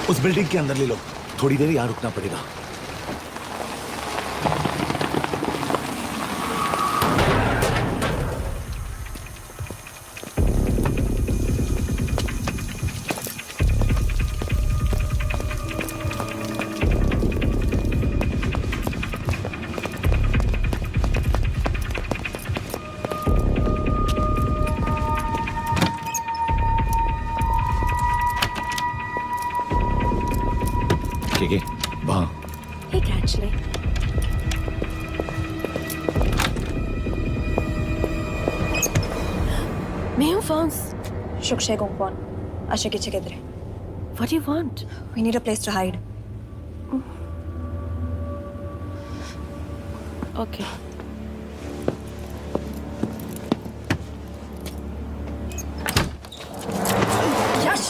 उस बिल्डिंग के अंदर ले लो। थोड़ी देर यहाँ रुकना पड़ेगा। ठीक है वहाँ Hey, actually. मैं हूँ Fons. Shukshay Gongpon. Asha kiche kidre. What do you want? We need a place to hide. Okay. Yash!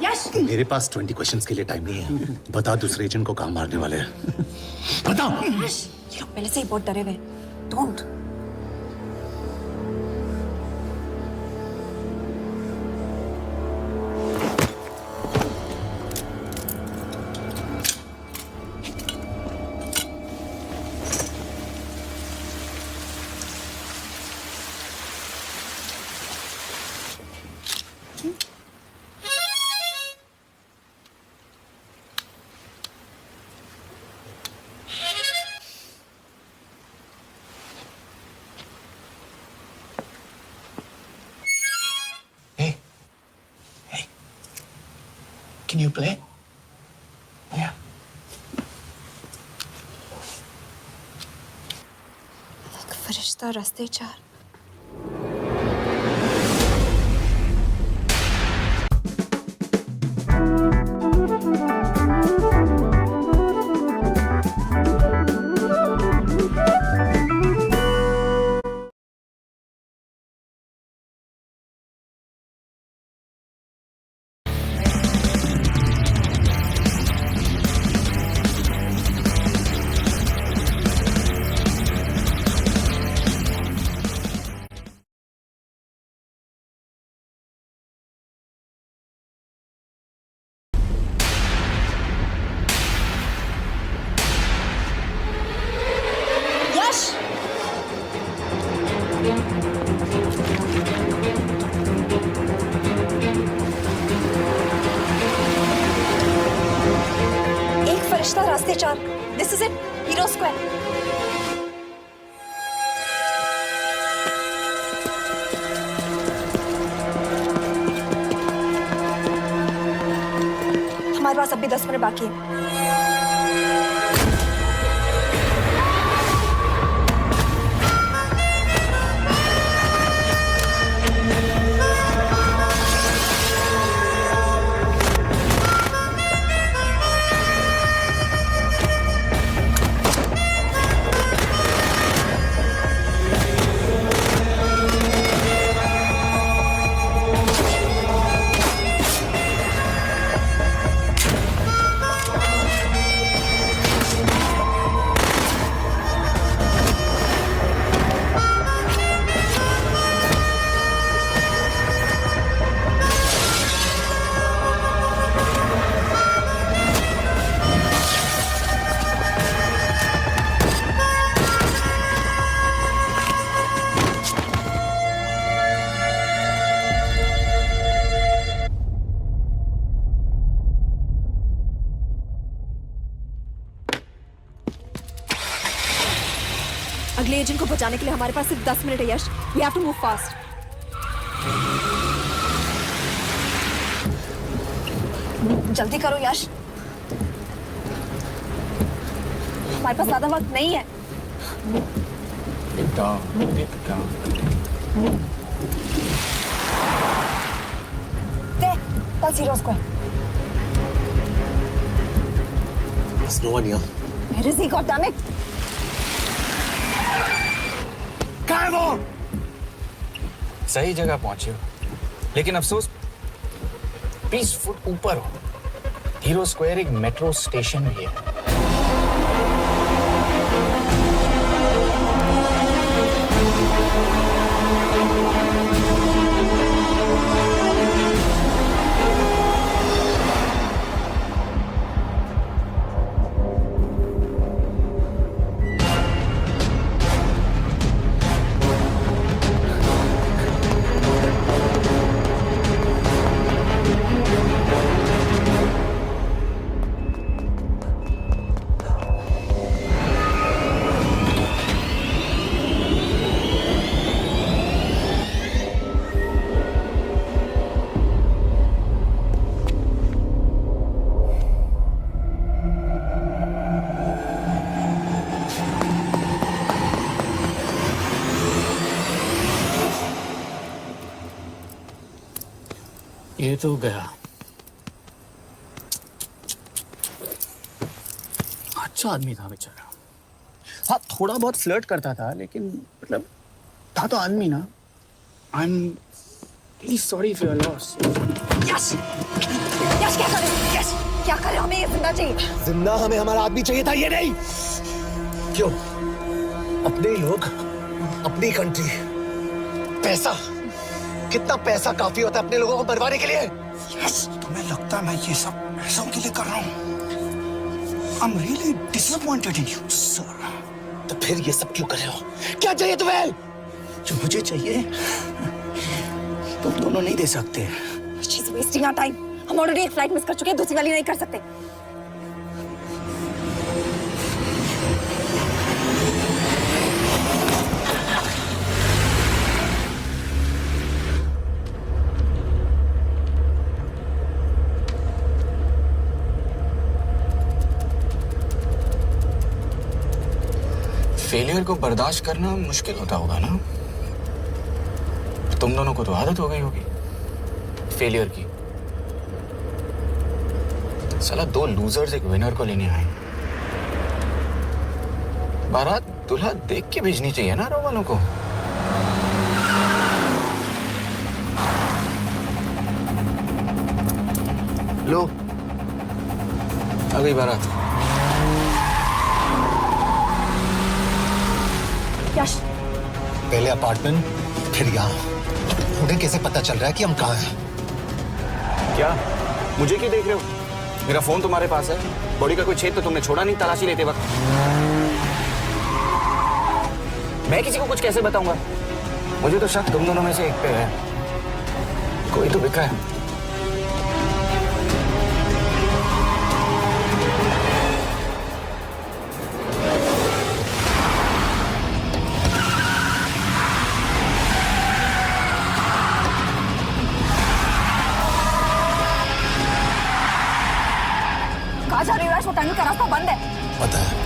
Yash! मेरे पास 20 क्वेश्चंस के लिए टाइम नहीं है। बता दूसरे एजेंट को कहाँ मारने वाले हैं। बता। Yash! ये लोग पहले से ही बहुत डरे हुए। Don't. Can you play? Yeah. एक फरिश्ता रास्ते चार. रास्ते चार. This is it. Hero Square. हमारे पास अभी 10 मिनट बाकी है. अगले एजेंट को बचाने के लिए हमारे पास सिर्फ 10 मिनट है यश. We have to move fast. जल्दी करो यश. हमारे पास ज्यादा वक्त नहीं है. That's Hero Square. There's no one here. Where is he? God damn it! कहाँ है वो? सही जगह पहुंचे हो, लेकिन अफसोस 20 फुट ऊपर हो. हीरो स्क्वायर एक मेट्रो स्टेशन भी है. ये तो गया। अच्छा आदमी था बेचारा। हाँ, थोड़ा बहुत फ्लर्ट करता था, लेकिन मतलब था तो आदमी ना। I am really sorry for your loss. Yash! Yash क्या कर रहे हो? यश क्या कर रहे हो? हमें ये जिंदा चाहिए। जिंदा हमें हमारा आदमी चाहिए था, ये नहीं। क्यों? अपने लोग, अपनी कंट्री, पैसा, कितना पैसा काफी होता है अपने लोगों को मरवाने के लिए? यस, तुम्हें लगता है मैं ये सब पैसों के लिए कर रहा हूँ? I'm really disappointed in you, sir. तो फिर ये सब क्यों कर रहे हो? क्या चाहिए तुम्हें? जो मुझे चाहिए तुम दोनों नहीं दे सकते। She's wasting our time. हम ऑलरेडी एक फ्लाइट मिस कर चुके हैं, दूसरी वाली नहीं कर सकते। फेलियर को बर्दाश्त करना मुश्किल होता होगा ना? तुम दोनों को तो आदत हो गई होगी फेलियर की। साला दो लूजर्स एक विनर को लेने आए। बारात दूल्हा देख के भेजनी चाहिए ना रो वालों को। लो आ गई बारात। यश, पहले अपार्टमेंट, फिर यहाँ। उन्हें कैसे पता चल रहा है कि हम कहाँ हैं? क्या मुझे क्यों देख रहे हो? मेरा फोन तुम्हारे पास है। बॉडी का कोई छेद तो तुमने छोड़ा नहीं तलाशी लेते वक्त। मैं किसी को कुछ कैसे बताऊंगा? मुझे तो शक तुम दोनों में से एक पे है। कोई तो बिका है। कहाँ जा रही हो? वो टनल का रास्ता बंद है। पता है।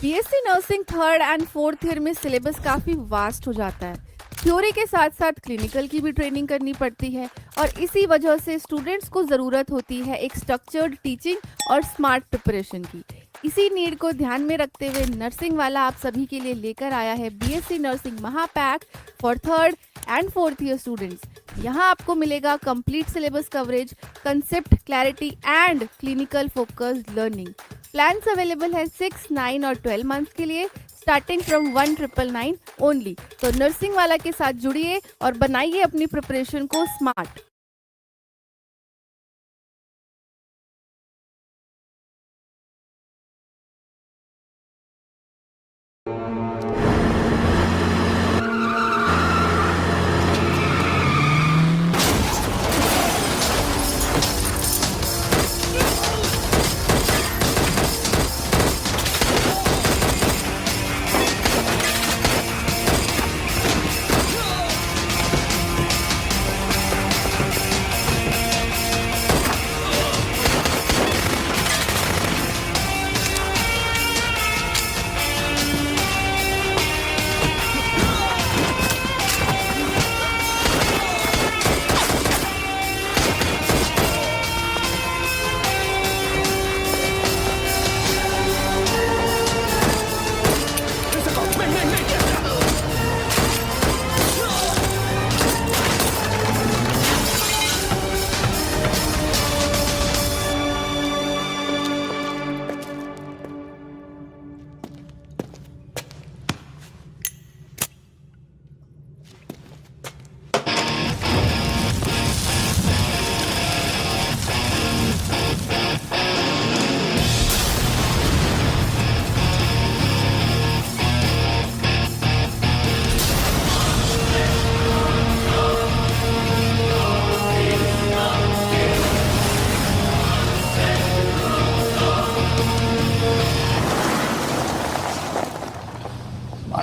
BSc nursing third and fourth year में सिलेबस काफ़ी वास्ट हो जाता है। थ्योरी के साथ साथ क्लिनिकल की भी ट्रेनिंग करनी पड़ती है और इसी वजह से स्टूडेंट्स को ज़रूरत होती है एक स्ट्रक्चर्ड टीचिंग और स्मार्ट प्रिपरेशन की। इसी नीड को ध्यान में रखते हुए नर्सिंग वाला आप सभी के लिए लेकर आया है बीएससी नर्सिंग महापैक for third and fourth year students. यहाँ आपको मिलेगा complete syllabus coverage, concept clarity and clinical focused learning. Plans available है 6, 9 और 12 मंथ्स के लिए, स्टार्टिंग फ्रॉम 1999 ओनली। तो नर्सिंग वाला के साथ जुड़िए और बनाइए अपनी प्रिपरेशन को स्मार्ट।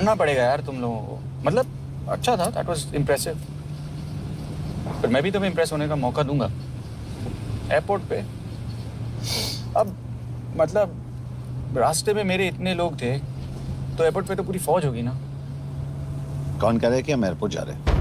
करना पड़ेगा यार तुम लोगों को। मतलब अच्छा था, दैट वाज इम्प्रेसिव। पर मैं भी तुम्हें इम्प्रेस होने का मौका दूंगा एयरपोर्ट पे। अब मतलब रास्ते में मेरे इतने लोग थे, तो एयरपोर्ट पे तो पूरी फौज होगी ना। कौन कह रहा है कि हम एयरपोर्ट जा रहे हैं?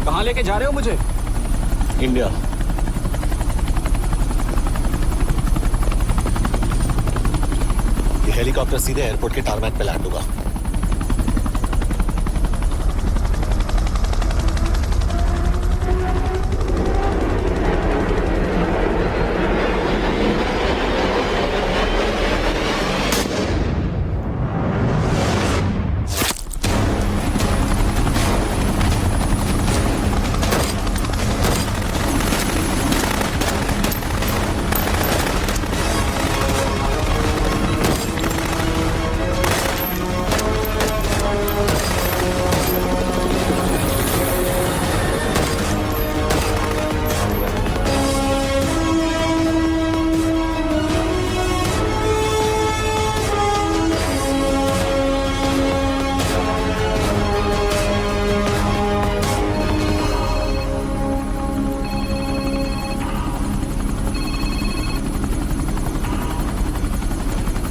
कहाँ लेके जा रहे हो मुझे? इंडिया। ये हेलीकॉप्टर सीधे एयरपोर्ट के टारमैक पे लैंड होगा।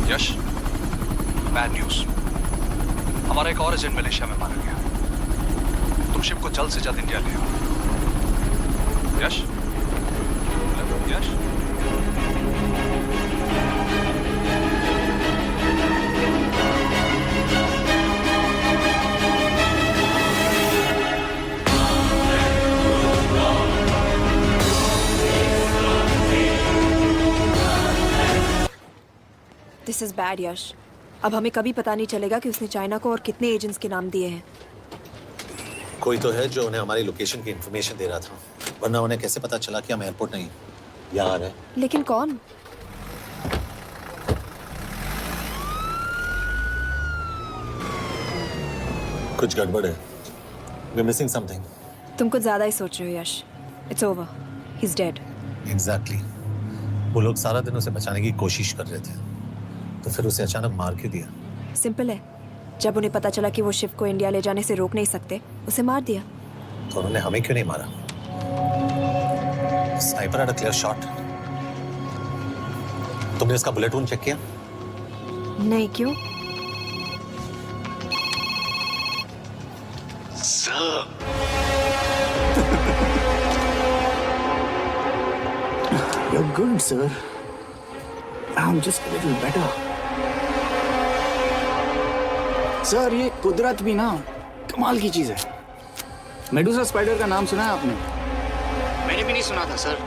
यश, बैड न्यूज। हमारा एक और एजेंट मलेशिया में मारा गया। तुम शिप को जल्द से जल्द इंडिया ले आओ। यश, यश। दिस इज बैड यश। अब हमें कभी पता नहीं चलेगा कि उसने चाइना को और कितने एजेंट्स के नाम दिए हैं। कोई तो है जो उन्हें हमारी लोकेशन की इंफॉर्मेशन दे रहा था, वरना उन्हें कैसे पता चला कि हम एयरपोर्ट नहीं यहाँ आ रहे हैं? लेकिन कौन? कुछ गड़बड़ है। We're missing something. तुम कुछ ज्यादा ही सोच रहे हो Yash. It's over, he is dead. Exactly. वो लोग सारा दिन उसे बचाने की कोशिश कर रहे थे, तो फिर उसे अचानक मार क्यों दिया? सिंपल है, जब उन्हें पता चला कि वो शिव को इंडिया ले जाने से रोक नहीं सकते, उसे मार दिया। तो उन्होंने हमें क्यों नहीं मारा? Sniper had a clear shot. तुमने इसका बुलेट वूंड चेक किया? नहीं, क्यों? You're good, sir. I'm just a little better. Sir, ये कुदरत भी ना कमाल की चीज है। मेडुसा स्पाइडर का नाम सुना है आपने? मैंने भी नहीं सुना था सर।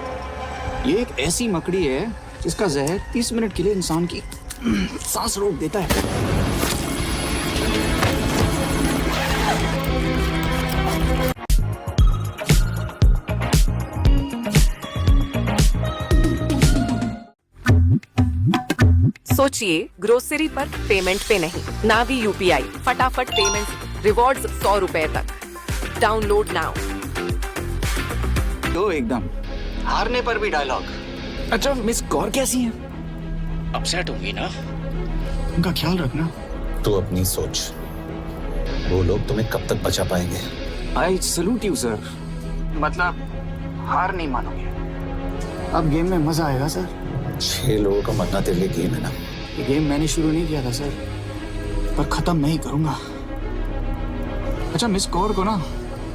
ये एक ऐसी मकड़ी है जिसका जहर 30 मिनट के लिए इंसान की सांस रोक देता है। सोचिए, ग्रोसरी पर पेमेंट पे नहीं, ना भी यूपीआई, फटाफट पेमेंट, रिवॉर्ड्स 100 रुपए तक। Download now. तो एकदम हारने पर भी डायलॉग। अच्छा, मिस कौर कैसी हैं? अपसेट होंगी ना? उनका ख्याल रखना। तू अपनी सोच, वो लोग तुम्हें कब तक बचा पाएंगे? I salute you sir. मतलब हार नहीं मानोगे। अब गेम में मजा आएगा सर। 6 लोगों का मरना तेरे लिए गेम है ना? ये गेम मैंने शुरू नहीं किया था सर, पर खत्म नहीं करूंगा। अच्छा, मिस कौर को ना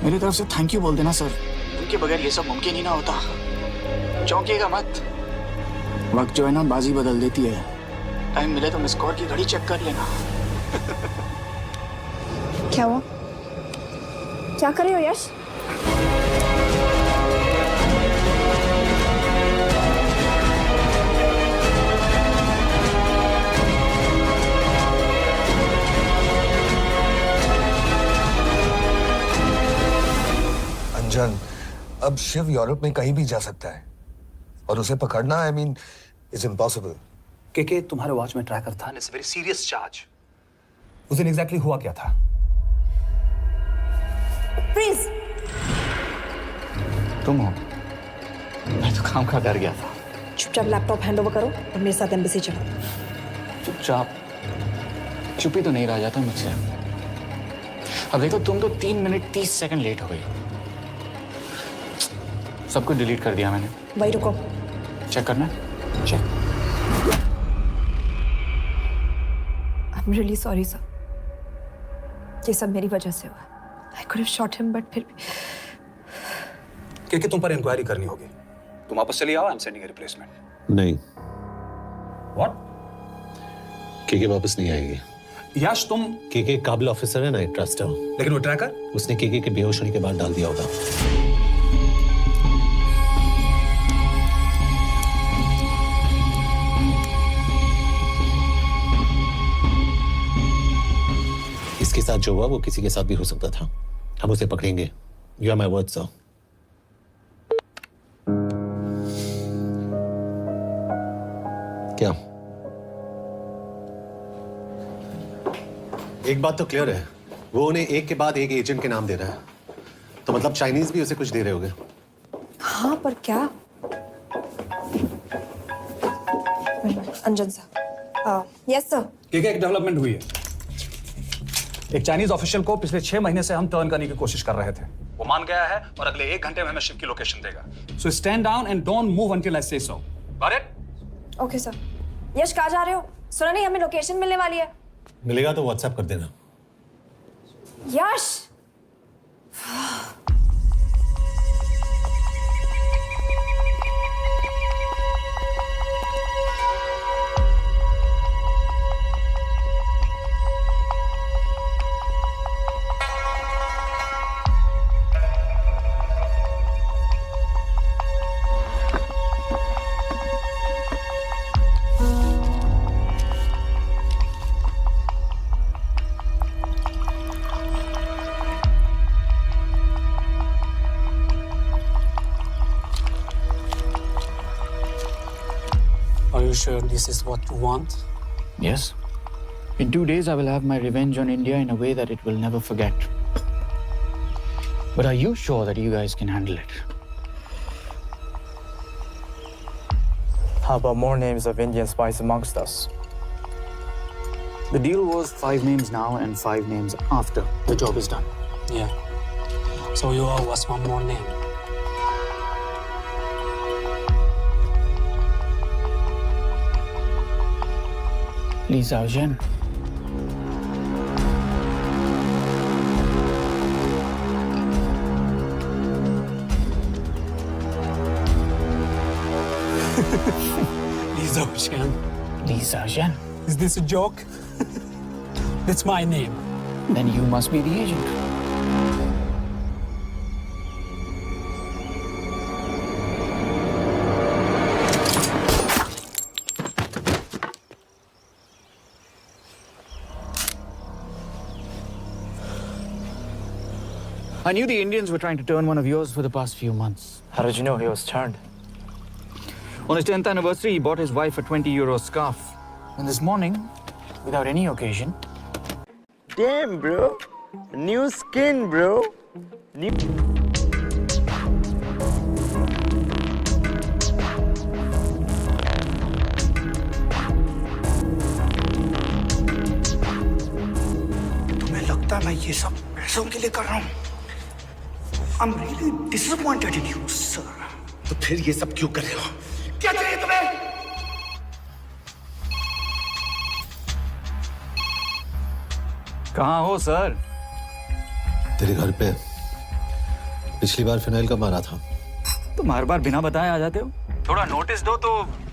मेरी तरफ से थैंक यू बोल देना सर। उनके बगैर ये सब मुमकिन ही ना होता। चौंकिएगा मत, वक्त जो है ना बाजी बदल देती है। टाइम मिले तो मिस कॉल की घड़ी चेक कर लेना। क्या हुआ? क्या कर रहे हो यश? अंजन, अब शिव यूरोप में कहीं भी जा सकता है और उसे पकड़ना आई मीन इज इम्पॉसिबल। के तुम्हारे वॉच में ट्रैकर था, इट्स वेरी सीरियस चार्ज। उस दिन एग्जैक्टली हुआ क्या था? प्लीज तुम हो? मैं तो काम का डर गया था। चुपचाप लैपटॉप हैंड ओवर करो और मेरे साथ एम्बेसी चलो। चुपचाप चुप ही तो नहीं रहा जाता मुझसे। अब देखो तुम तो 3 मिनट 30 सेकंड लेट हो गई। सब कुछ डिलीट कर दिया मैंने। वही रुको, चेक करना। Check. I'm really sorry sir। ये सब मेरी वजह से हुआ। I could have shot him but फिर भी। कि तुम पर इंक्वायरी करनी होगी। तुम वापस चली आओ, I am sending a replacement. नहीं। व्हाट? के वापस नहीं आएगी। यश तुम के काबिल ऑफिसर है ना, आई ट्रस्ट है। लेकिन वो ट्रैकर उसने के बेहोश होने के बाद डाल दिया होगा। इसके साथ जो हुआ वो किसी के साथ भी हो सकता था। हम उसे पकड़ेंगे। You are my word sir. क्या? एक बात तो क्लियर है, वो उन्हें एक के बाद एक एजेंट के नाम दे रहा है, तो मतलब चाइनीज भी उसे कुछ दे रहे होंगे। हाँ पर क्या? अंजन सर। Yes sir. एक डेवलपमेंट हुई है। एक चाइनीज ऑफिशियल को पिछले 6 महीने से हम टर्न करने की कोशिश कर रहे थे। वो मान गया है और अगले 1 घंटे में हमें शिव की लोकेशन देगा। So stand down and don't move until I say so. Got it? Okay sir. Yash कहाँ जा रहे हो? सुना नहीं हमें लोकेशन मिलने वाली है। मिलेगा तो व्हाट्सएप कर देना। यश Are you sure this is what you want? Yes. In 2 days, I will have my revenge on India in a way that it will never forget. But are you sure that you guys can handle it? How about more names of Indian spies amongst us? The deal was 5 names now and 5 names after the job is done. Yeah. So you owe us one more name. Li Xiaozhen. Li Xiaozhen. Li Xiaozhen. Is this a joke? That's my name. Then you must be the agent. I knew the Indians were trying to turn one of yours for the past few months. How did you know he was turned? On his 10th anniversary, he bought his wife a 20-euro scarf. And this morning, without any occasion... Damn, bro. New skin, bro. New... तुम्हें लगता मैं ये सब पैसों के लिए कर रहा हूँ? I'm really disappointed in you, sir. तो फिर ये सब क्यों कर रहे हो? क्या चाहिए तुम्हें? कहाँ हो सर? तेरे घर पे। पिछली बार फिनाइल कब मारा था? तुम हर बार बिना बताए आ जाते हो। थोड़ा नोटिस दो तो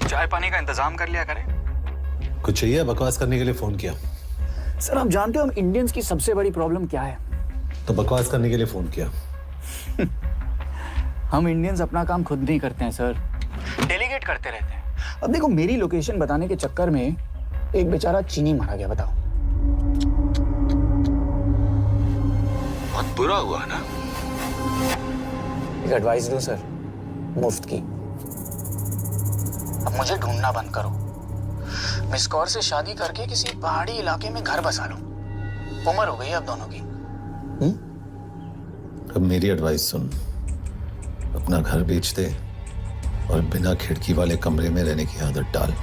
चाय पानी का इंतजाम कर लिया करें। कुछ चाहिए? बकवास करने के लिए फोन किया। सर आप जानते हो हम इंडियंस की सबसे बड़ी प्रॉब्लम क्या है? तो बकवास करने के लिए फोन किया। हम इंडियंस अपना काम खुद नहीं करते हैं सर, डेलीगेट करते रहते हैं। अब देखो मेरी लोकेशन बताने के चक्कर में एक बेचारा चीनी मारा गया, बताओ। बहुत बुरा हुआ ना। एक एडवाइस दो सर, मुफ्त की। अब मुझे ढूंढना बंद करो, मिस कौर से शादी करके किसी पहाड़ी इलाके में घर बसा लो। उम्र हो गई है अब दोनों की। अब मेरी एडवाइस सुन, अपना घर बेच दे और बिना खिड़की वाले कमरे में रहने की आदत डाल।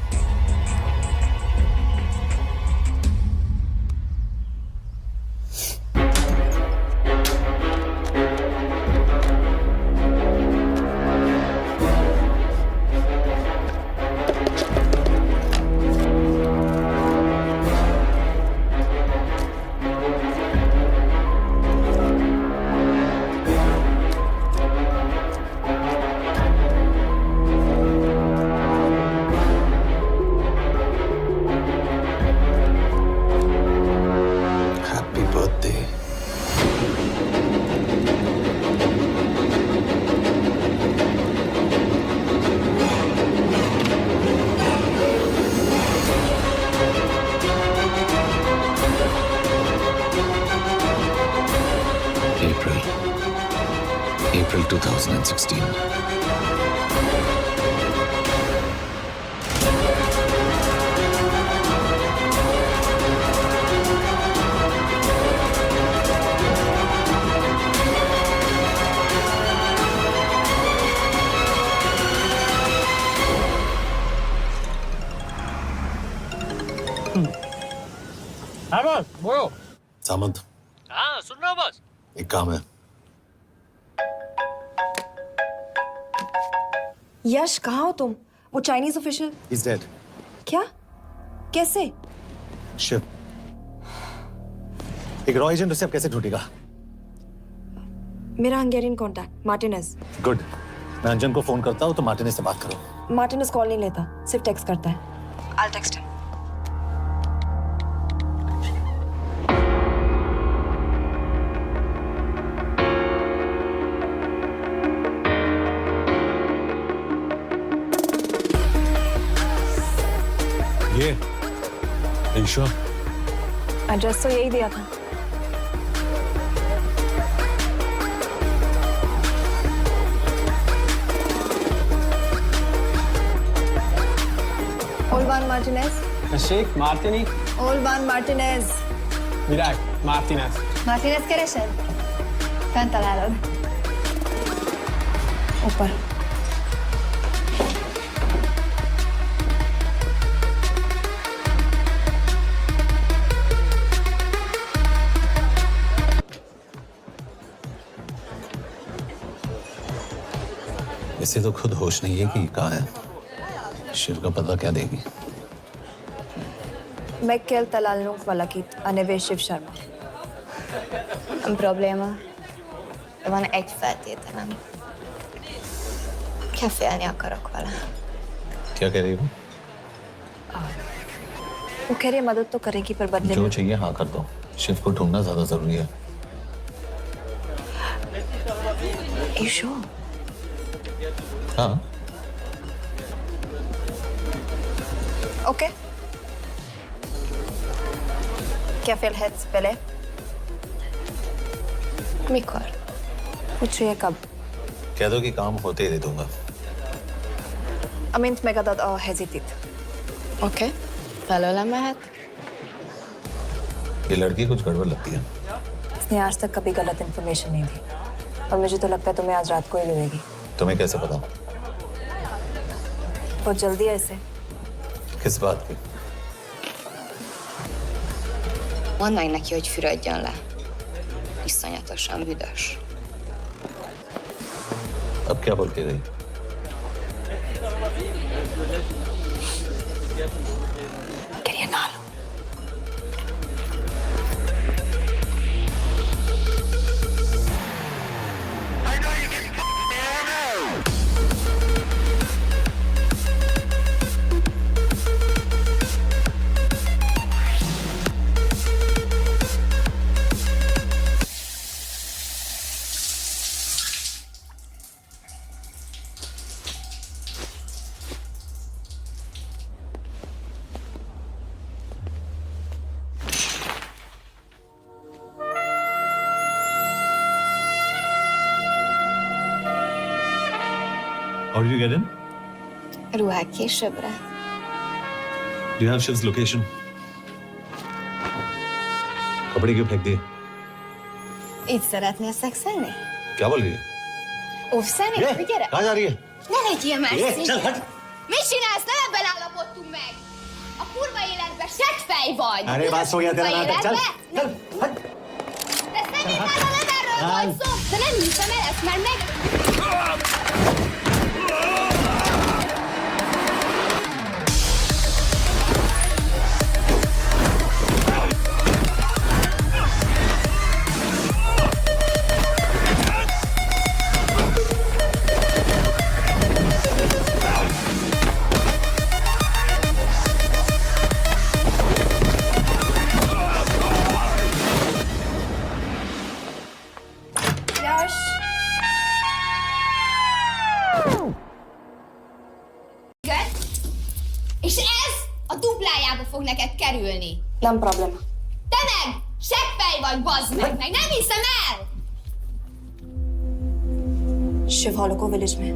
April 2016. हाँ बॉस, बोलो। सामंत, हाँ सुन रहा हूँ बॉस। एक काम है। यश कहाँ हो तुम? वो चाइनीज ऑफिशियल। He's dead. क्या? कैसे? शिव, एक रॉ एजेंट उसे अब कैसे ढूंढेगा? मेरा हंगेरियन कॉन्टैक्ट मार्टिनेज। गुड, मैं अंजन को फोन करता हूँ तो मार्टिनेज से बात करो। मार्टिनेज कॉल नहीं लेता, सिर्फ टेक्स्ट करता है। I'll text him. ये इंश्योर एड्रेस तो यही दिया था। Olvan Martinez. Sheikh Martini. Olvan Martinez. Virág Martinez. Martinez keresed? Fent találod. ऊपर। इसे तो खुद होश नहीं है कि कहाँ है। शिव का पता क्या देगी? Mekkel találnunk valakit, a neve Shiv Sharma. Nem probléma. De van egy feltételem. Kefélni akarok vele. क्या कह रही हो? वो कह रही है मदद तो करेगी पर बदले जो में। चाहिए हाँ कर दो। शिव को ढूंढना ज्यादा जरूरी है। You sure? हाँ। Okay. क्या félhetsz vele? Mikor? पूछ रही है कब? कह दो कि काम होते ही दे दूंगा। Amint megadod a hezitit. Oké. Felőlem mehet? ये लड़की कुछ गड़बड़ लगती है। इसने आज तक कभी गलत इन्फॉर्मेशन नहीं दी और मुझे तो लगता है तुम्हें आज रात को ही मिलेगी। तुम्हें कैसे पता? बहुत जल्दी है इसे। किस बात की? Mondd meg neki, hogy fürödjön le. Iszonyatosan büdös. अब क्या बोल के गई? करिए नाल। How did you get in? Ruhák későbbre. Do you have Shiv's location? कपड़े क्यों फेंक दिए? Így szeretnél szexelni? क्या बोल रही है? Óvszerni? Gyere! कहाँ जा रही है? Ne legyél már चल szintén! हट! Mit csinálsz? Nem ebben állapodtunk meg! A kurva életben seggfej vagy! अरे बात हो गया तेरा नाटक, चल! चल! De szerintem nem erről van szó! De nem hiszem el ezt, mert meg... Yas! Igen? És ez a duplájába fog neked kerülni. Nem probléma. Te meg! Seggfej vagy, bazd meg! Nem hiszem el! Shiv हॉलो को village में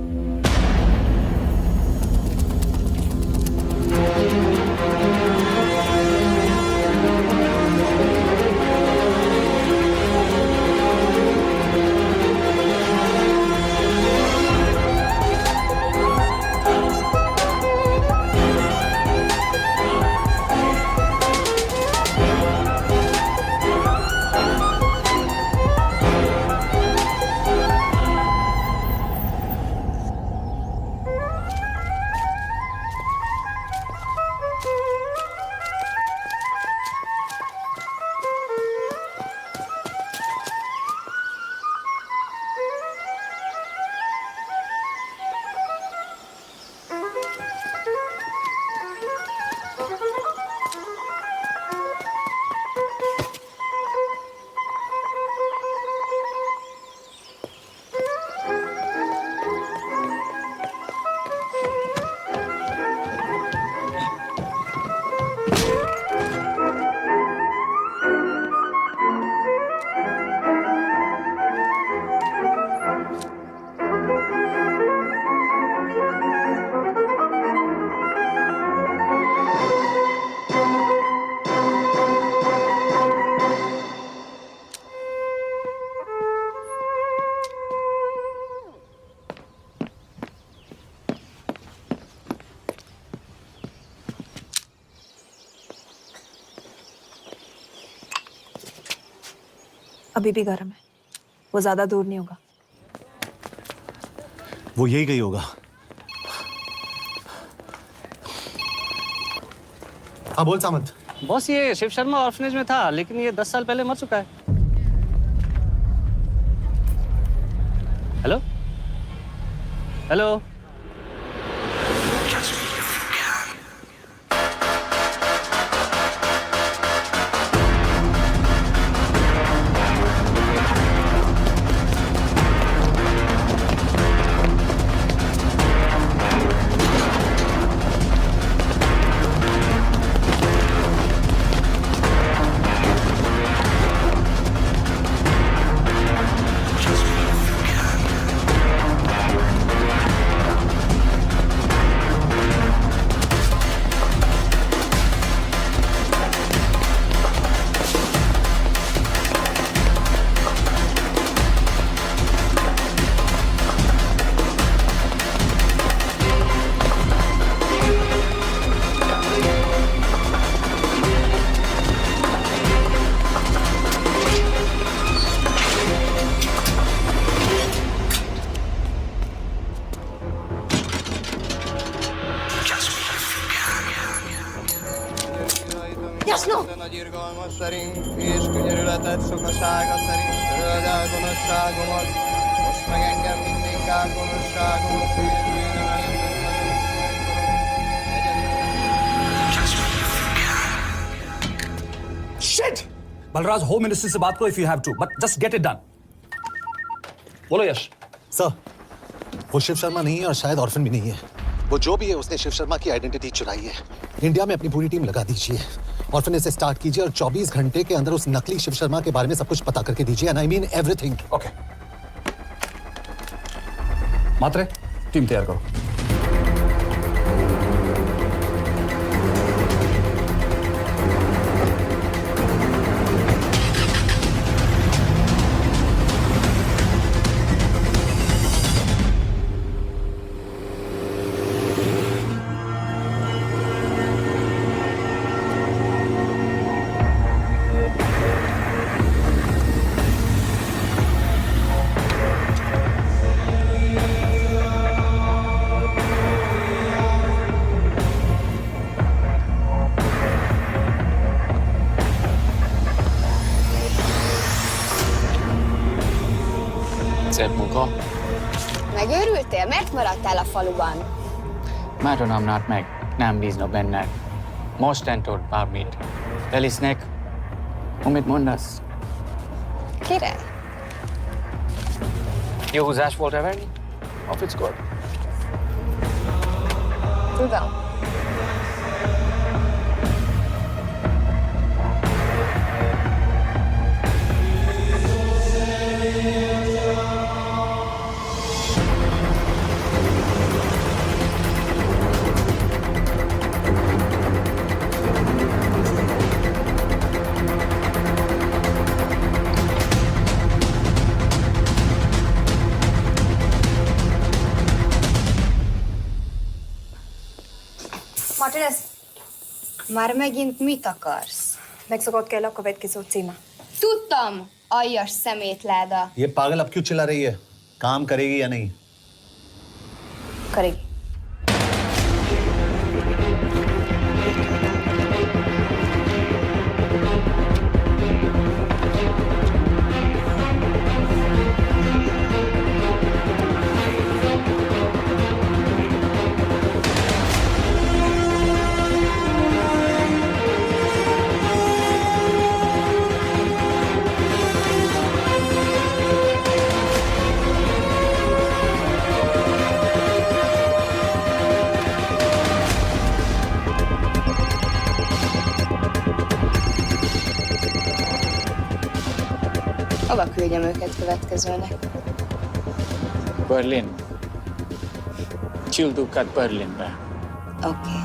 अभी भी गर्म है वो ज्यादा दूर नहीं होगा वो यही गई होगा हाँ बोल सामंत बॉस ये शिव शर्मा ऑर्फनेज में था लेकिन ये 10 साल पहले मर चुका है hello hello Jasno! Nagy irgalmas szerint és könyörületet sokasága szerint töröld el gonoszságomat, most meg engem mindinkább gonoszságomat félvően Shit! Balraj home minister से बात करो if you have to, but just get it done. बोलो यश. Sir वो शिव शर्मा नहीं है और शायद orphan भी नहीं है वो जो भी है उसने शिव शर्मा की आइडेंटिटी चुराई है इंडिया में अपनी पूरी टीम लगा दीजिए ऑर्फन से स्टार्ट कीजिए और 24 घंटे के अंदर उस नकली शिव शर्मा के बारे में सब कुछ पता करके दीजिए and I mean everything okay Matre team तैयार करो। Szép munka. Megőrültél? Miért maradtál a faluban? Mert nem nárt meg, nem bíznak benned. Mostantól bármit. Elisnek, amit mondasz? Király. Jó húzás volt Everni? A fickod? Tudom. Martinez, Már megint mit akarsz? megszokott kell a következő címe. Tudtam, aljas szemétláda. ये पागल अब क्यों चिल्ला रही है? काम करेगी या नहीं? करेगी। Hova küldjem őket következőnek? Berlin. Csildukat Berlinbe. Oké.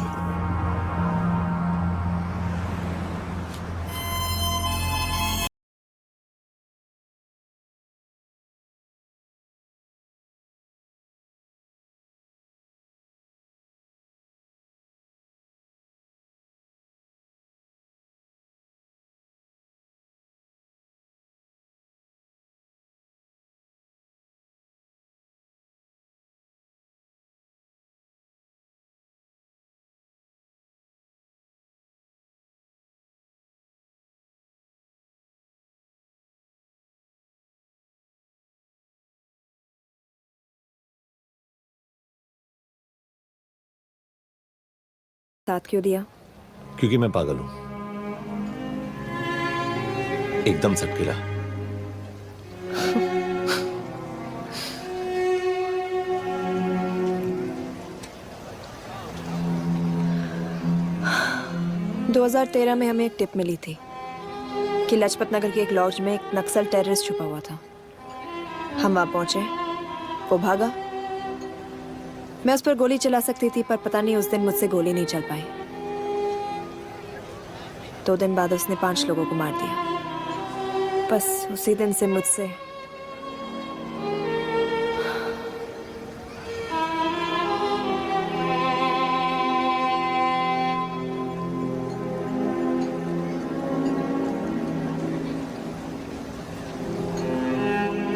साथ क्यों दिया? क्योंकि मैं पागल हूं, एकदम सटकेला। – 2013 में हमें एक टिप मिली थी कि लाजपत नगर के एक लॉज में एक नक्सल टेररिस्ट छुपा हुआ था। हम वहां पहुंचे, वो भागा। मैं उस पर गोली चला सकती थी, पर पता नहीं उस दिन मुझसे गोली नहीं चल पाई। 2 दिन बाद उसने 5 लोगों को मार दिया। बस उसी दिन से मुझसे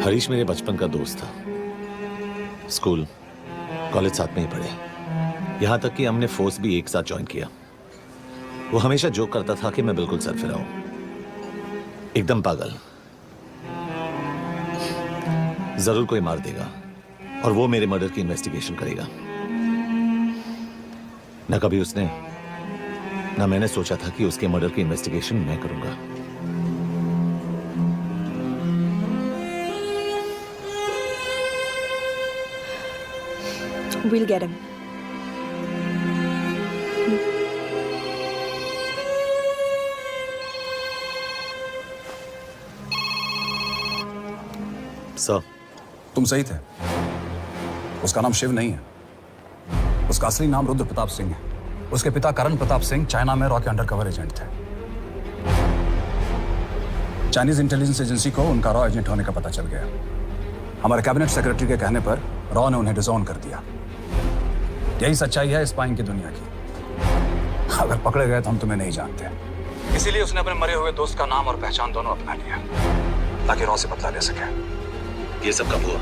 हरीश मेरे बचपन का दोस्त था। स्कूल कॉलेज साथ में ही पढ़े, यहां तक कि हमने फोर्स भी एक साथ ज्वाइन किया। वो हमेशा जोक करता था कि मैं बिल्कुल सरफिरा हूं, एकदम पागल। जरूर कोई मार देगा और वो मेरे मर्डर की इन्वेस्टिगेशन करेगा। ना कभी उसने ना मैंने सोचा था कि उसके मर्डर की इन्वेस्टिगेशन मैं करूंगा। We'll get him. सर, तुम सही थे। उसका नाम शिव नहीं है, उसका असली नाम रुद्र प्रताप सिंह है। उसके पिता करण प्रताप सिंह चाइना में रॉ के अंडरकवर एजेंट थे। चाइनीज इंटेलिजेंस एजेंसी को उनका रॉ एजेंट होने का पता चल गया। हमारे कैबिनेट सेक्रेटरी के कहने पर रॉ ने उन्हें डिसऑन कर दिया। यही सच्चाई है स्पाइंग की दुनिया की। अगर पकड़े गए तो हम तुम्हें नहीं जानते, इसीलिए उसने अपने मरे हुए दोस्त का नाम और पहचान दोनों अपना लिया ताकि रॉ से बदला ले सके। ये सब कब हुआ?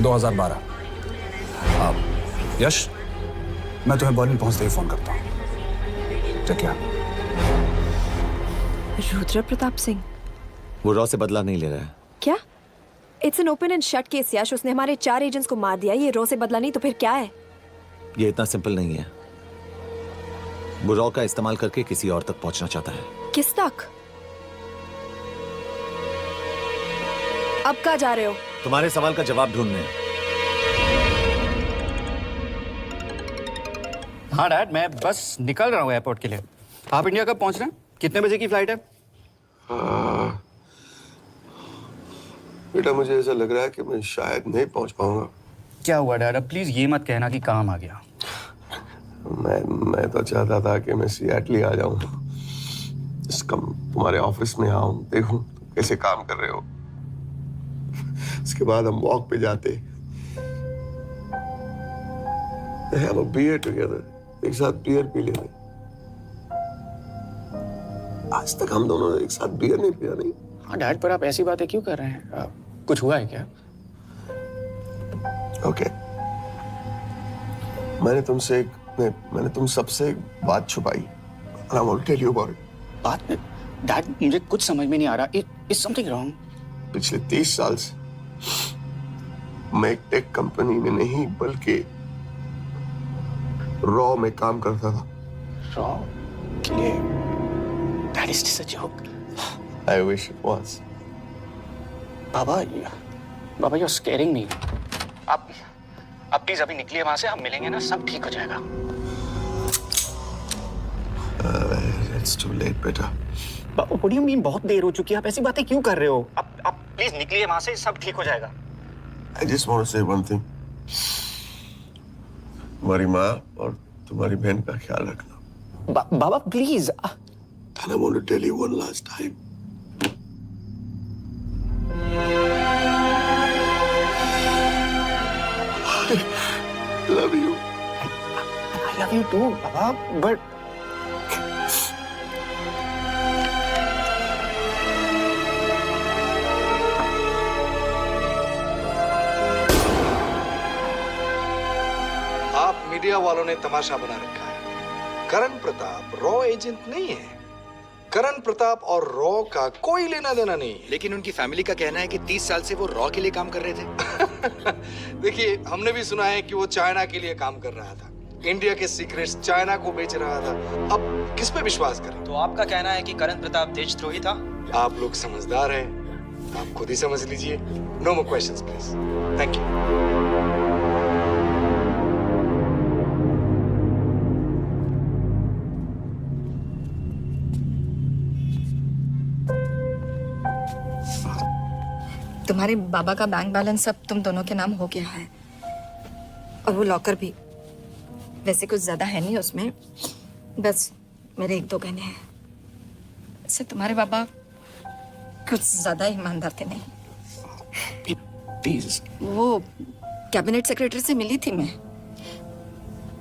2012। अब यश, मैं तुम्हें बर्लिन पहुंचते ही फोन करता हूँ। ठीक है? रुद्र प्रताप सिंह वो रॉ से बदला नहीं ले रहा है। क्या? It's an open and shut case Yash. उसने हमारे 4 एजेंट्स को मार दिया। ये रॉ से बदला नहीं तो फिर क्या है? ये इतना सिंपल नहीं है। वो रॉ का इस्तेमाल करके किसी और तक पहुंचना चाहता है। किस तक? अब कहाँ जा रहे हो? तुम्हारे सवाल का जवाब ढूंढने। हाँ डैड, मैं बस निकल रहा हूँ एयरपोर्ट के लिए। आप इंडिया कब पहुंच रहे हैं? कितने बजे की फ्लाइट है? बेटा मुझे ऐसा लग रहा है कि मैं शायद नहीं पहुंच पाऊंगा। क्या हुआ डैड? अब प्लीज ये मत कहना कि काम आ गया। मैं तो चाहता था कि मैं सिएटल ही आ जाऊं, तुम्हारे ऑफिस में आऊं, देखूं कैसे काम कर रहे हो। उसके बाद हम वॉक पे जाते, have a beer together, एक साथ बियर पी लेते। आज तक हम दोनों ने एक साथ बियर नहीं पिया। नहीं। हाँ डैड, पर आप ऐसी बातें क्यों कर रहे हैं? कुछ हुआ है क्या? ओके। मैंने तुम सबसे एक बात छुपाई। And I want to tell you about it. बात में डैड मुझे कुछ समझ में नहीं आ रहा। Is something wrong? पिछले 30 साल से मैं एक टेक कंपनी में नहीं बल्कि रॉ में काम करता था। रॉ के लिए? That is just a joke. I wish it was. Baba, you're scaring me. आप प्लीज अभी निकलिए वहां से, हम मिलेंगे ना, सब ठीक हो जाएगा। It's too late, बेटा। What do you mean बहुत देर हो चुकी है? आप ऐसी बातें क्यों कर रहे हो? आप प्लीज निकलिए वहां से, सब ठीक हो जाएगा। I just want to say one thing. तुम्हारी माँ और तुम्हारी बहन का ख्याल रखना। बाबा please. And I want to tell you one last time. I love you. I love you too, Baba, but आप मीडिया वालों ने तमाशा बना रखा है। करण प्रताप रॉ एजेंट नहीं है। करण प्रताप और रॉ का कोई लेना देना नहीं है। लेकिन उनकी फैमिली का कहना है कि 30 साल से वो रॉ के लिए काम कर रहे थे। देखिए, हमने भी सुना है कि वो चाइना के लिए काम कर रहा था, इंडिया के सीक्रेट्स चाइना को बेच रहा था। अब किस पे विश्वास करें? तो आपका कहना है कि करण प्रताप देशद्रोही था? आप लोग समझदार हैं, आप खुद ही समझ लीजिए। No more questions please. Thank you. तुम्हारे बाबा का बैंक बैलेंस अब तुम दोनों के नाम हो गया है, और वो लॉकर भी। वैसे कुछ ज्यादा है नहीं उसमें, बस मेरे 1-2 गहने हैं। वैसे तुम्हारे बाबा कुछ ज्यादा ईमानदार थे नहीं। प्लीज। वो कैबिनेट सेक्रेटरी से मिली थी मैं,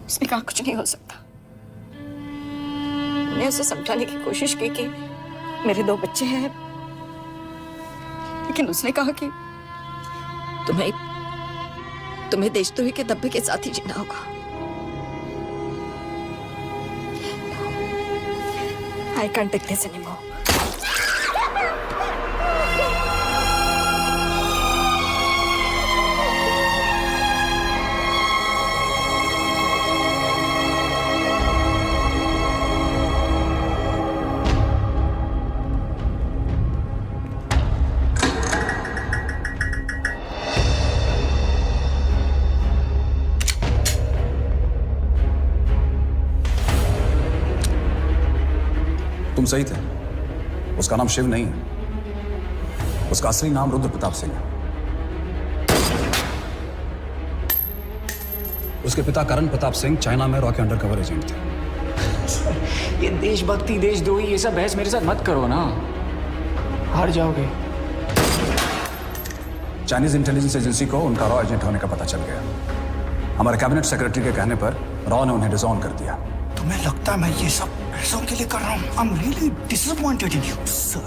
उसने कहा कुछ नहीं हो सकता। मैंने उसे समझाने की कोशिश की कि मेरे 2 बच्चे हैं, लेकिन उसने कहा कि तुम्हें देशद्रोही के दब्बे के साथ ही जीना होगा। I can't take this anymore. तुम सही थे, उसका नाम शिव नहीं है, उसका असली नाम रुद्र प्रताप सिंह है। उसके पिता करण प्रताप सिंह चाइना में रॉ के अंडरकवर एजेंट थे। ये देशभक्ति देशद्रोही ये सब बहस मेरे साथ मत करो ना, हार जाओगे। चाइनीज इंटेलिजेंस एजेंसी को उनका रॉ एजेंट होने का पता चल गया। हमारे कैबिनेट सेक्रेटरी के कहने पर रॉ ने उन्हें डिसऑन कर दिया। तुम्हें लगता है मैं ये सब पैसों के लिए कर रहा हूँ? I'm really disappointed in you, sir.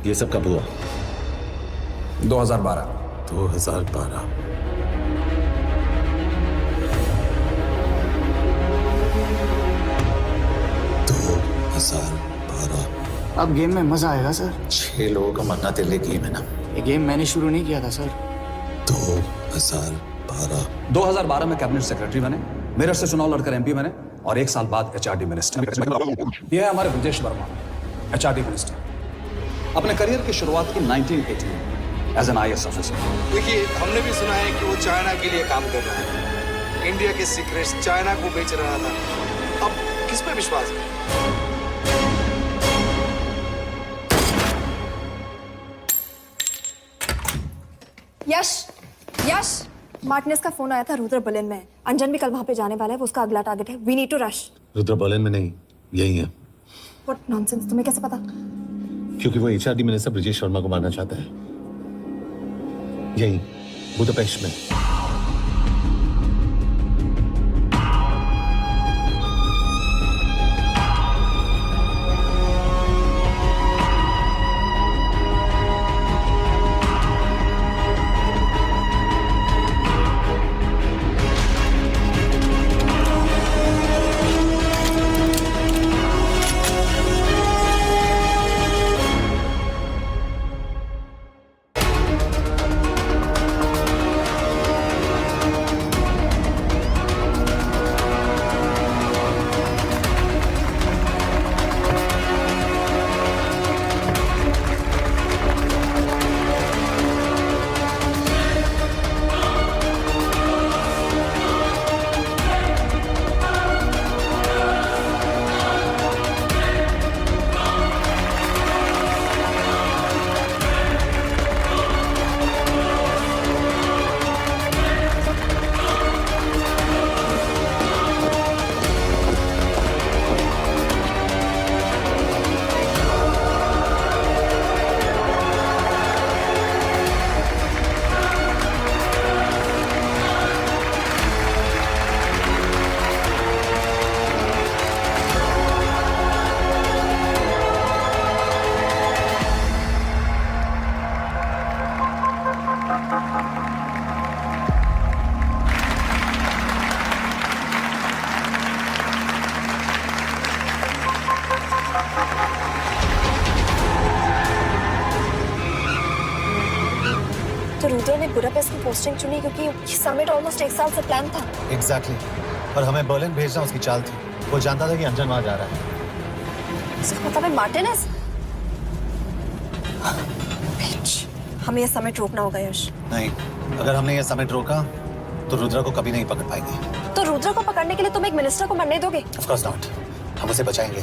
ये सब कब हुआ? 2012। 2012। अब गेम में मजा आएगा सर। 6 लोगों का मरना तेरे लिए गेम है ना? ये गेम मैंने शुरू नहीं किया था सर। 2012 में कैबिनेट सेक्रेटरी बने, मेरठ से चुनाव लड़कर एमपी बने और 1 साल बाद एचआरडी मिनिस्टर। यह है हमारे ब्रजेश वर्मा, एचआरडी मिनिस्टर। अपने करियर की शुरुआत की 1980 में एज एन IAS ऑफिसर। देखिए, हमने भी सुना है कि वो चाइना के लिए काम कर रहा है, इंडिया के सीक्रेट्स चाइना को बेच रहा था। अब किस पे विश्वास है? यश, मार्टिनेस का फोन आया था, रुद्र बर्लिन में है। अंजन भी कल वहां पे जाने वाला है, वो उसका अगला टारगेट है। We need to rush. Rudra Berlin में नहीं, यही है। व्हाट नॉनसेंस, तुम्हें कैसे पता? क्योंकि वो HRD मिनिस्टर ब्रजेश वर्मा को मारना चाहता है, यही बुदापेस्ट में। रुद्र ने बुडापेस्ट की पोस्टिंग चुनी क्योंकि ये समिट ऑलमोस्ट 1 साल से प्लान था। एग्जैक्टली, और हमें बर्लिन भेजना उसकी चाल थी। वो जानता था कि अंजन वहां जा रहा है। इसका मतलब है मार्टिनेस। हमें ये समिट रोकना होगा यश। नहीं, अगर हमने ये समिट रोका तो रुद्र को कभी नहीं पकड़ पाएंगे। तो रुद्र को पकड़ने के लिए तुम एक मिनिस्टर को मरने दोगे? ऑफ कोर्स नॉट, हम उसे बचाएंगे।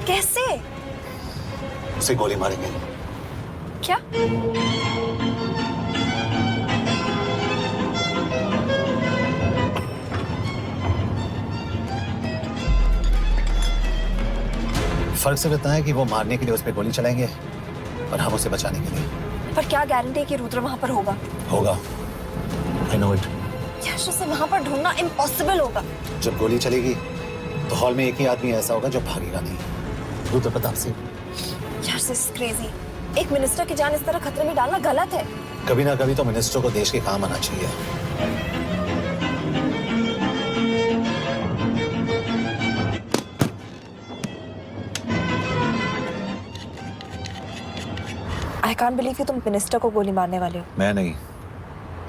कैसे? उसे गोली मारेंगे। क्या? फर्क सिर्फ इतना है कि वो मारने के लिए उस पर गोली चलाएंगे और हम उसे बचाने के लिए। पर क्या गारंटी है कि रुद्र वहां पर होगा? होगा, I know it। यश, उसे वहां पर ढूंढना इम्पॉसिबल होगा। जब गोली चलेगी तो हॉल में एक ही आदमी ऐसा होगा जो भागेगा नहीं, रुद्र प्रताप सिंह। यश, दिस इज क्रेजी। एक मिनिस्टर की जान इस तरह खतरे में डालना गलत है। कभी ना कभी तो मिनिस्टर को देश के काम आना चाहिए। I can't believe कि तुम मिनिस्टर को गोली मारने वाले हो। मैं नहीं,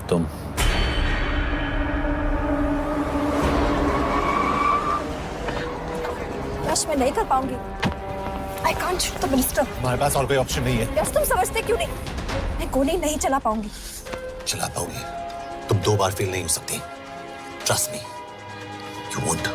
तुम। यश, मैं नहीं कर पाऊंगी। I can't shoot the minister। हमारे पास और कोई ऑप्शन नहीं है। यश, तुम समझते क्यों नहीं? मैं गोली नहीं चला पाऊंगी। चला पाओगी, तुम 2 बार फेल नहीं हो सकती। Trust me, you won't।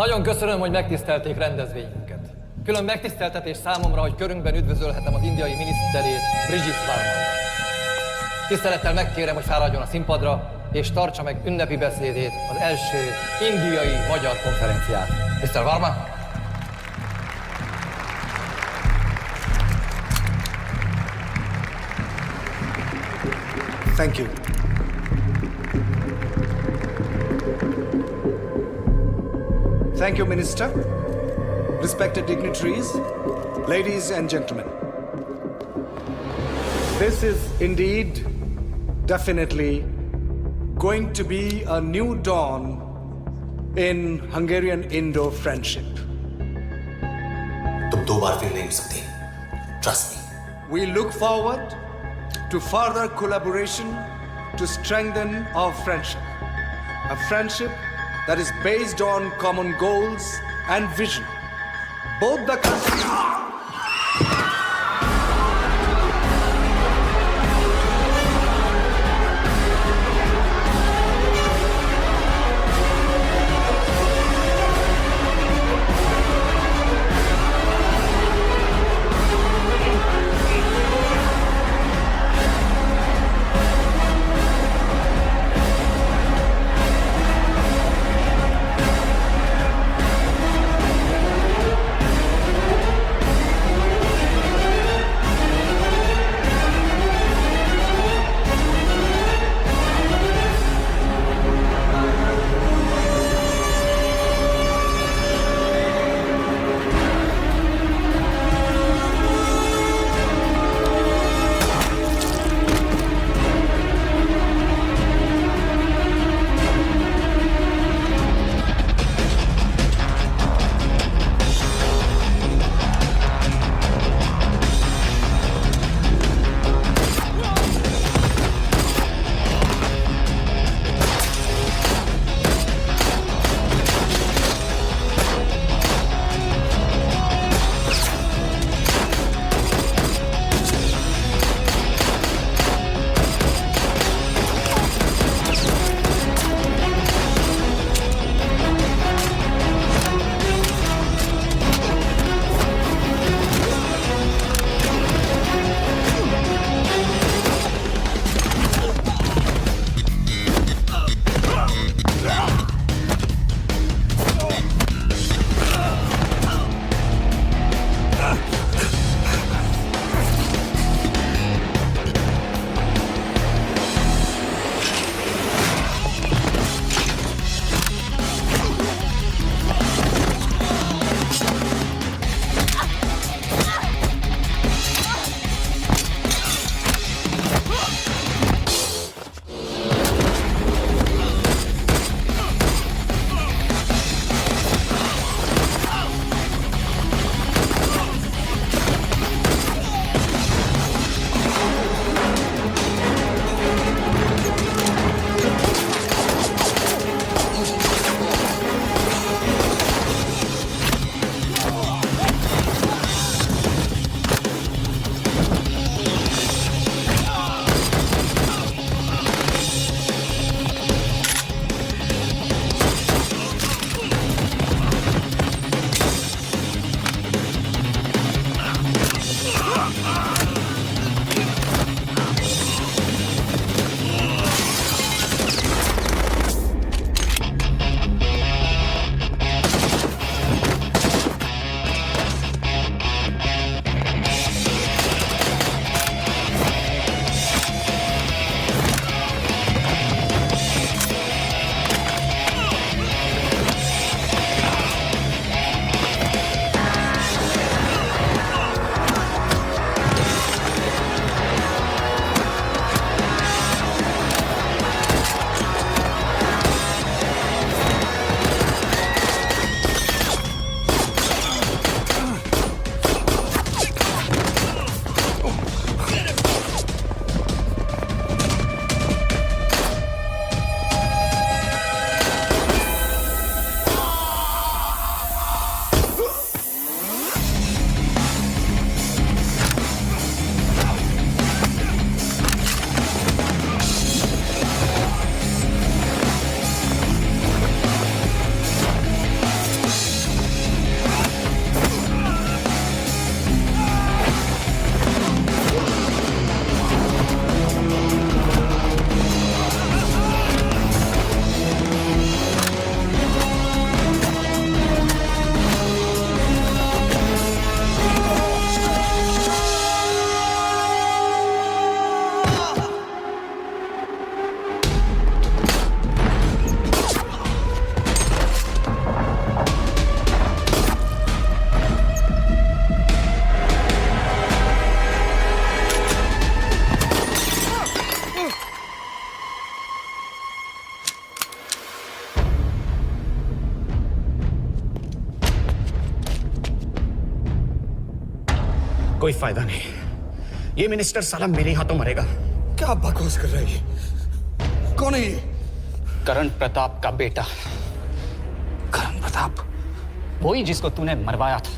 Nagyon köszönöm, hogy megtisztelték rendezvényünket. Külön megtiszteltetés számomra, hogy körünkben üdvözölhetem az indiai miniszterét, Brigitte Varma. Tisztelettel megkérem, hogy fáradjon a színpadra, és tartsa meg ünnepi beszédét az első indiai-magyar konferenciát. Mr. Varma? Thank you. Thank you, Minister. Respected dignitaries, ladies and gentlemen. This is indeed, definitely, going to be a new dawn in Hungarian-Indo friendship. तुम दो बार fail नहीं हो सकती. Trust me. We look forward to further collaboration to strengthen our friendship. A friendship that is based on common goals and vision. Both the countries. कोई फायदा नहीं, ये minister साला मेरे हाथों मरेगा। क्या बकवास कर रहा है ये? कौन है ये? करण प्रताप का बेटा। करण प्रताप? वही जिसको तूने मरवाया था।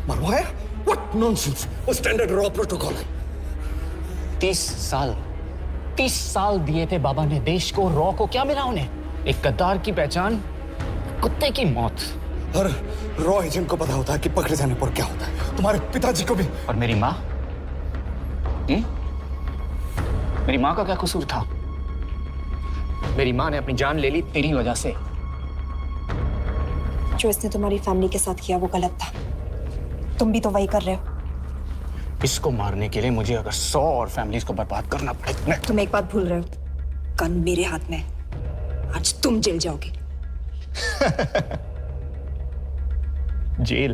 मरवाया? What nonsense! वो स्टैंडर्ड रॉ प्रोटोकॉल है। 30 साल दिए थे बाबा ने देश को, रॉ को क्या मिला उन्हें? एक गद्दार की पहचान, कुत्ते की मौत। और रॉ एजेंट को पता होता है कि पकड़े जाने पर क्या होता है। तुम्हारे पिताजी को भी। और मेरी माँ? मेरी माँ का क्या कसूर था? मेरी माँ ने अपनी जान ले ली तेरी वजह से। जो इसने तुम्हारी फैमिली के साथ किया वो गलत था। तुम भी तो वही कर रहे हो। इसको मारने के लिए मुझे अगर 100 और फैमिलीज को बर्बाद करना पड़े। तुम एक बात भूल रहे हो, गन मेरे हाथ में। आज तुम जेल जाओगे। जेल?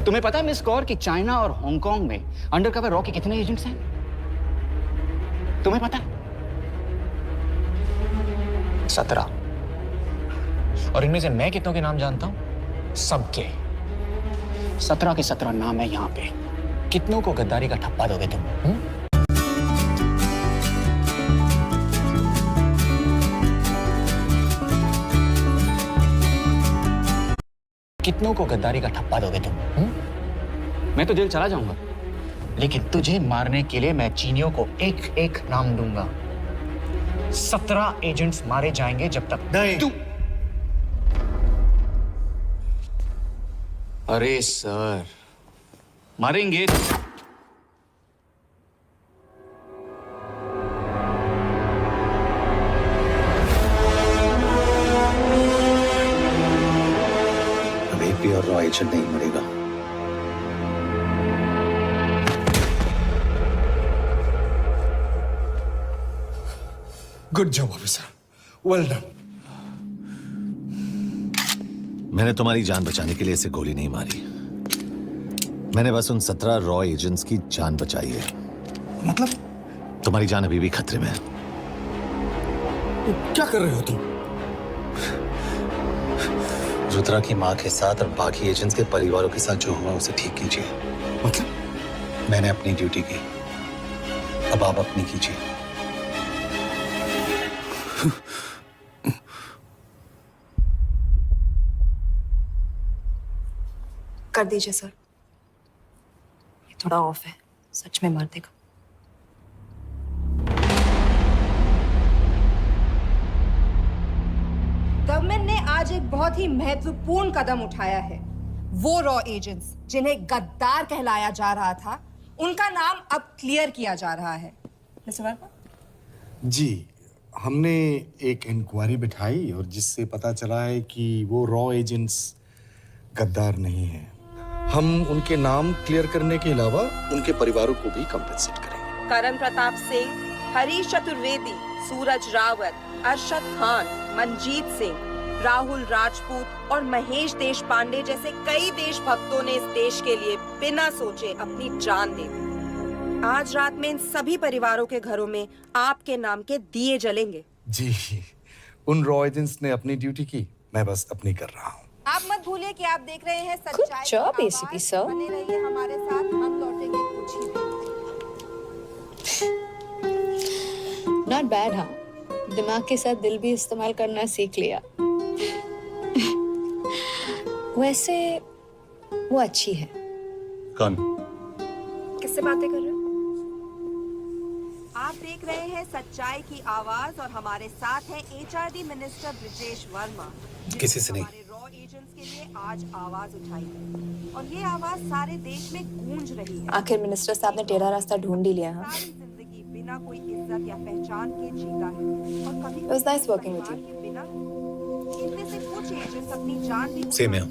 तुम्हें पता है मिस कौर कि चाइना और हांगकांग में अंडरकवर रॉ के कितने एजेंट्स हैं? तुम्हें पता है? 17। और इनमें से मैं कितनों के नाम जानता हूं? सबके। 17 के 17 नाम है यहां पे। कितनों को गद्दारी का ठप्पा दोगे तुम? कितनों को गद्दारी का ठप्पा दोगे तुम? मैं तो जेल चला जाऊंगा, लेकिन तुझे मारने के लिए मैं चीनियों को एक एक नाम दूंगा। 17 एजेंट्स मारे जाएंगे जब तक नहीं। अरे सर, मारेंगे। अब एक भी और रॉ एजेंट नहीं मरेगा। Good job officer, well done. मैंने तुम्हारी जान बचाने के लिए इसे गोली नहीं मारी। मैंने बस उन 17 रॉ एजेंट्स की जान बचाई है। मतलब? तुम्हारी जान अभी भी खतरे में है। क्या कर रहे हो तुम? रुद्रा की माँ के साथ और बाकी एजेंट्स के परिवारों के साथ जो हुआ उसे ठीक कीजिए। मतलब? मैंने अपनी ड्यूटी की, अब आप अपनी कीजिए। कर दीजिए सर, ये थोड़ा ऑफ है, सच में मार देगा। गवर्नमेंट ने आज एक बहुत ही महत्वपूर्ण कदम उठाया है। वो रॉ एजेंट्स जिन्हें गद्दार कहलाया जा रहा था, उनका नाम अब क्लियर किया जा रहा है। मिस्टर वर्मा? जी, हमने एक इंक्वायरी बिठाई और जिससे पता चला है कि वो रॉ एजेंट्स गद्दार नहीं हैं। हम उनके नाम क्लियर करने के अलावा उनके परिवारों को भी कंपेंसेट करेंगे। करण प्रताप सिंह, हरीश चतुर्वेदी, सूरज रावत, अरशद खान, मनजीत सिंह, राहुल राजपूत और महेश देशपांडे जैसे कई देशभक्तों ने इस देश के लिए बिना सोचे अपनी जान दे दी। आज रात में इन सभी परिवारों के घरों में आपके नाम के दिए जलेंगे। जी, उन रॉ एजेंट्स ने अपनी ड्यूटी की, मैं बस अपनी कर रहा हूँ। आप मत भूलिए कि आप देख रहे हैं सच्चाई की आवाज। ACP sir. बने रहिए हमारे साथ, हम लौटेंगे कुछ ही देर। Not bad. हाँ, दिमाग के साथ दिल भी इस्तेमाल करना सीख लिया। वैसे वो अच्छी है। कौन? किससे बातें कर रहे हो? आप देख रहे हैं सच्चाई की आवाज और हमारे साथ है HRD मिनिस्टर ब्रिजेश वर्मा। किसी से नहीं। रॉ एजेंट्स के लिए आज आवाज उठाई है और ये आवाज सारे देश में गूंज रही है। आखिर मिनिस्टर साहब ने टेढ़ा रास्ता ढूंढ ही लिया। हाँ, सारी जिंदगी बिना कोई इज्जत या पहचान के जीता है और कभी It was nice working with you. बिना इनमें से कुछ एजेंट्स अपनी जान भी Same here.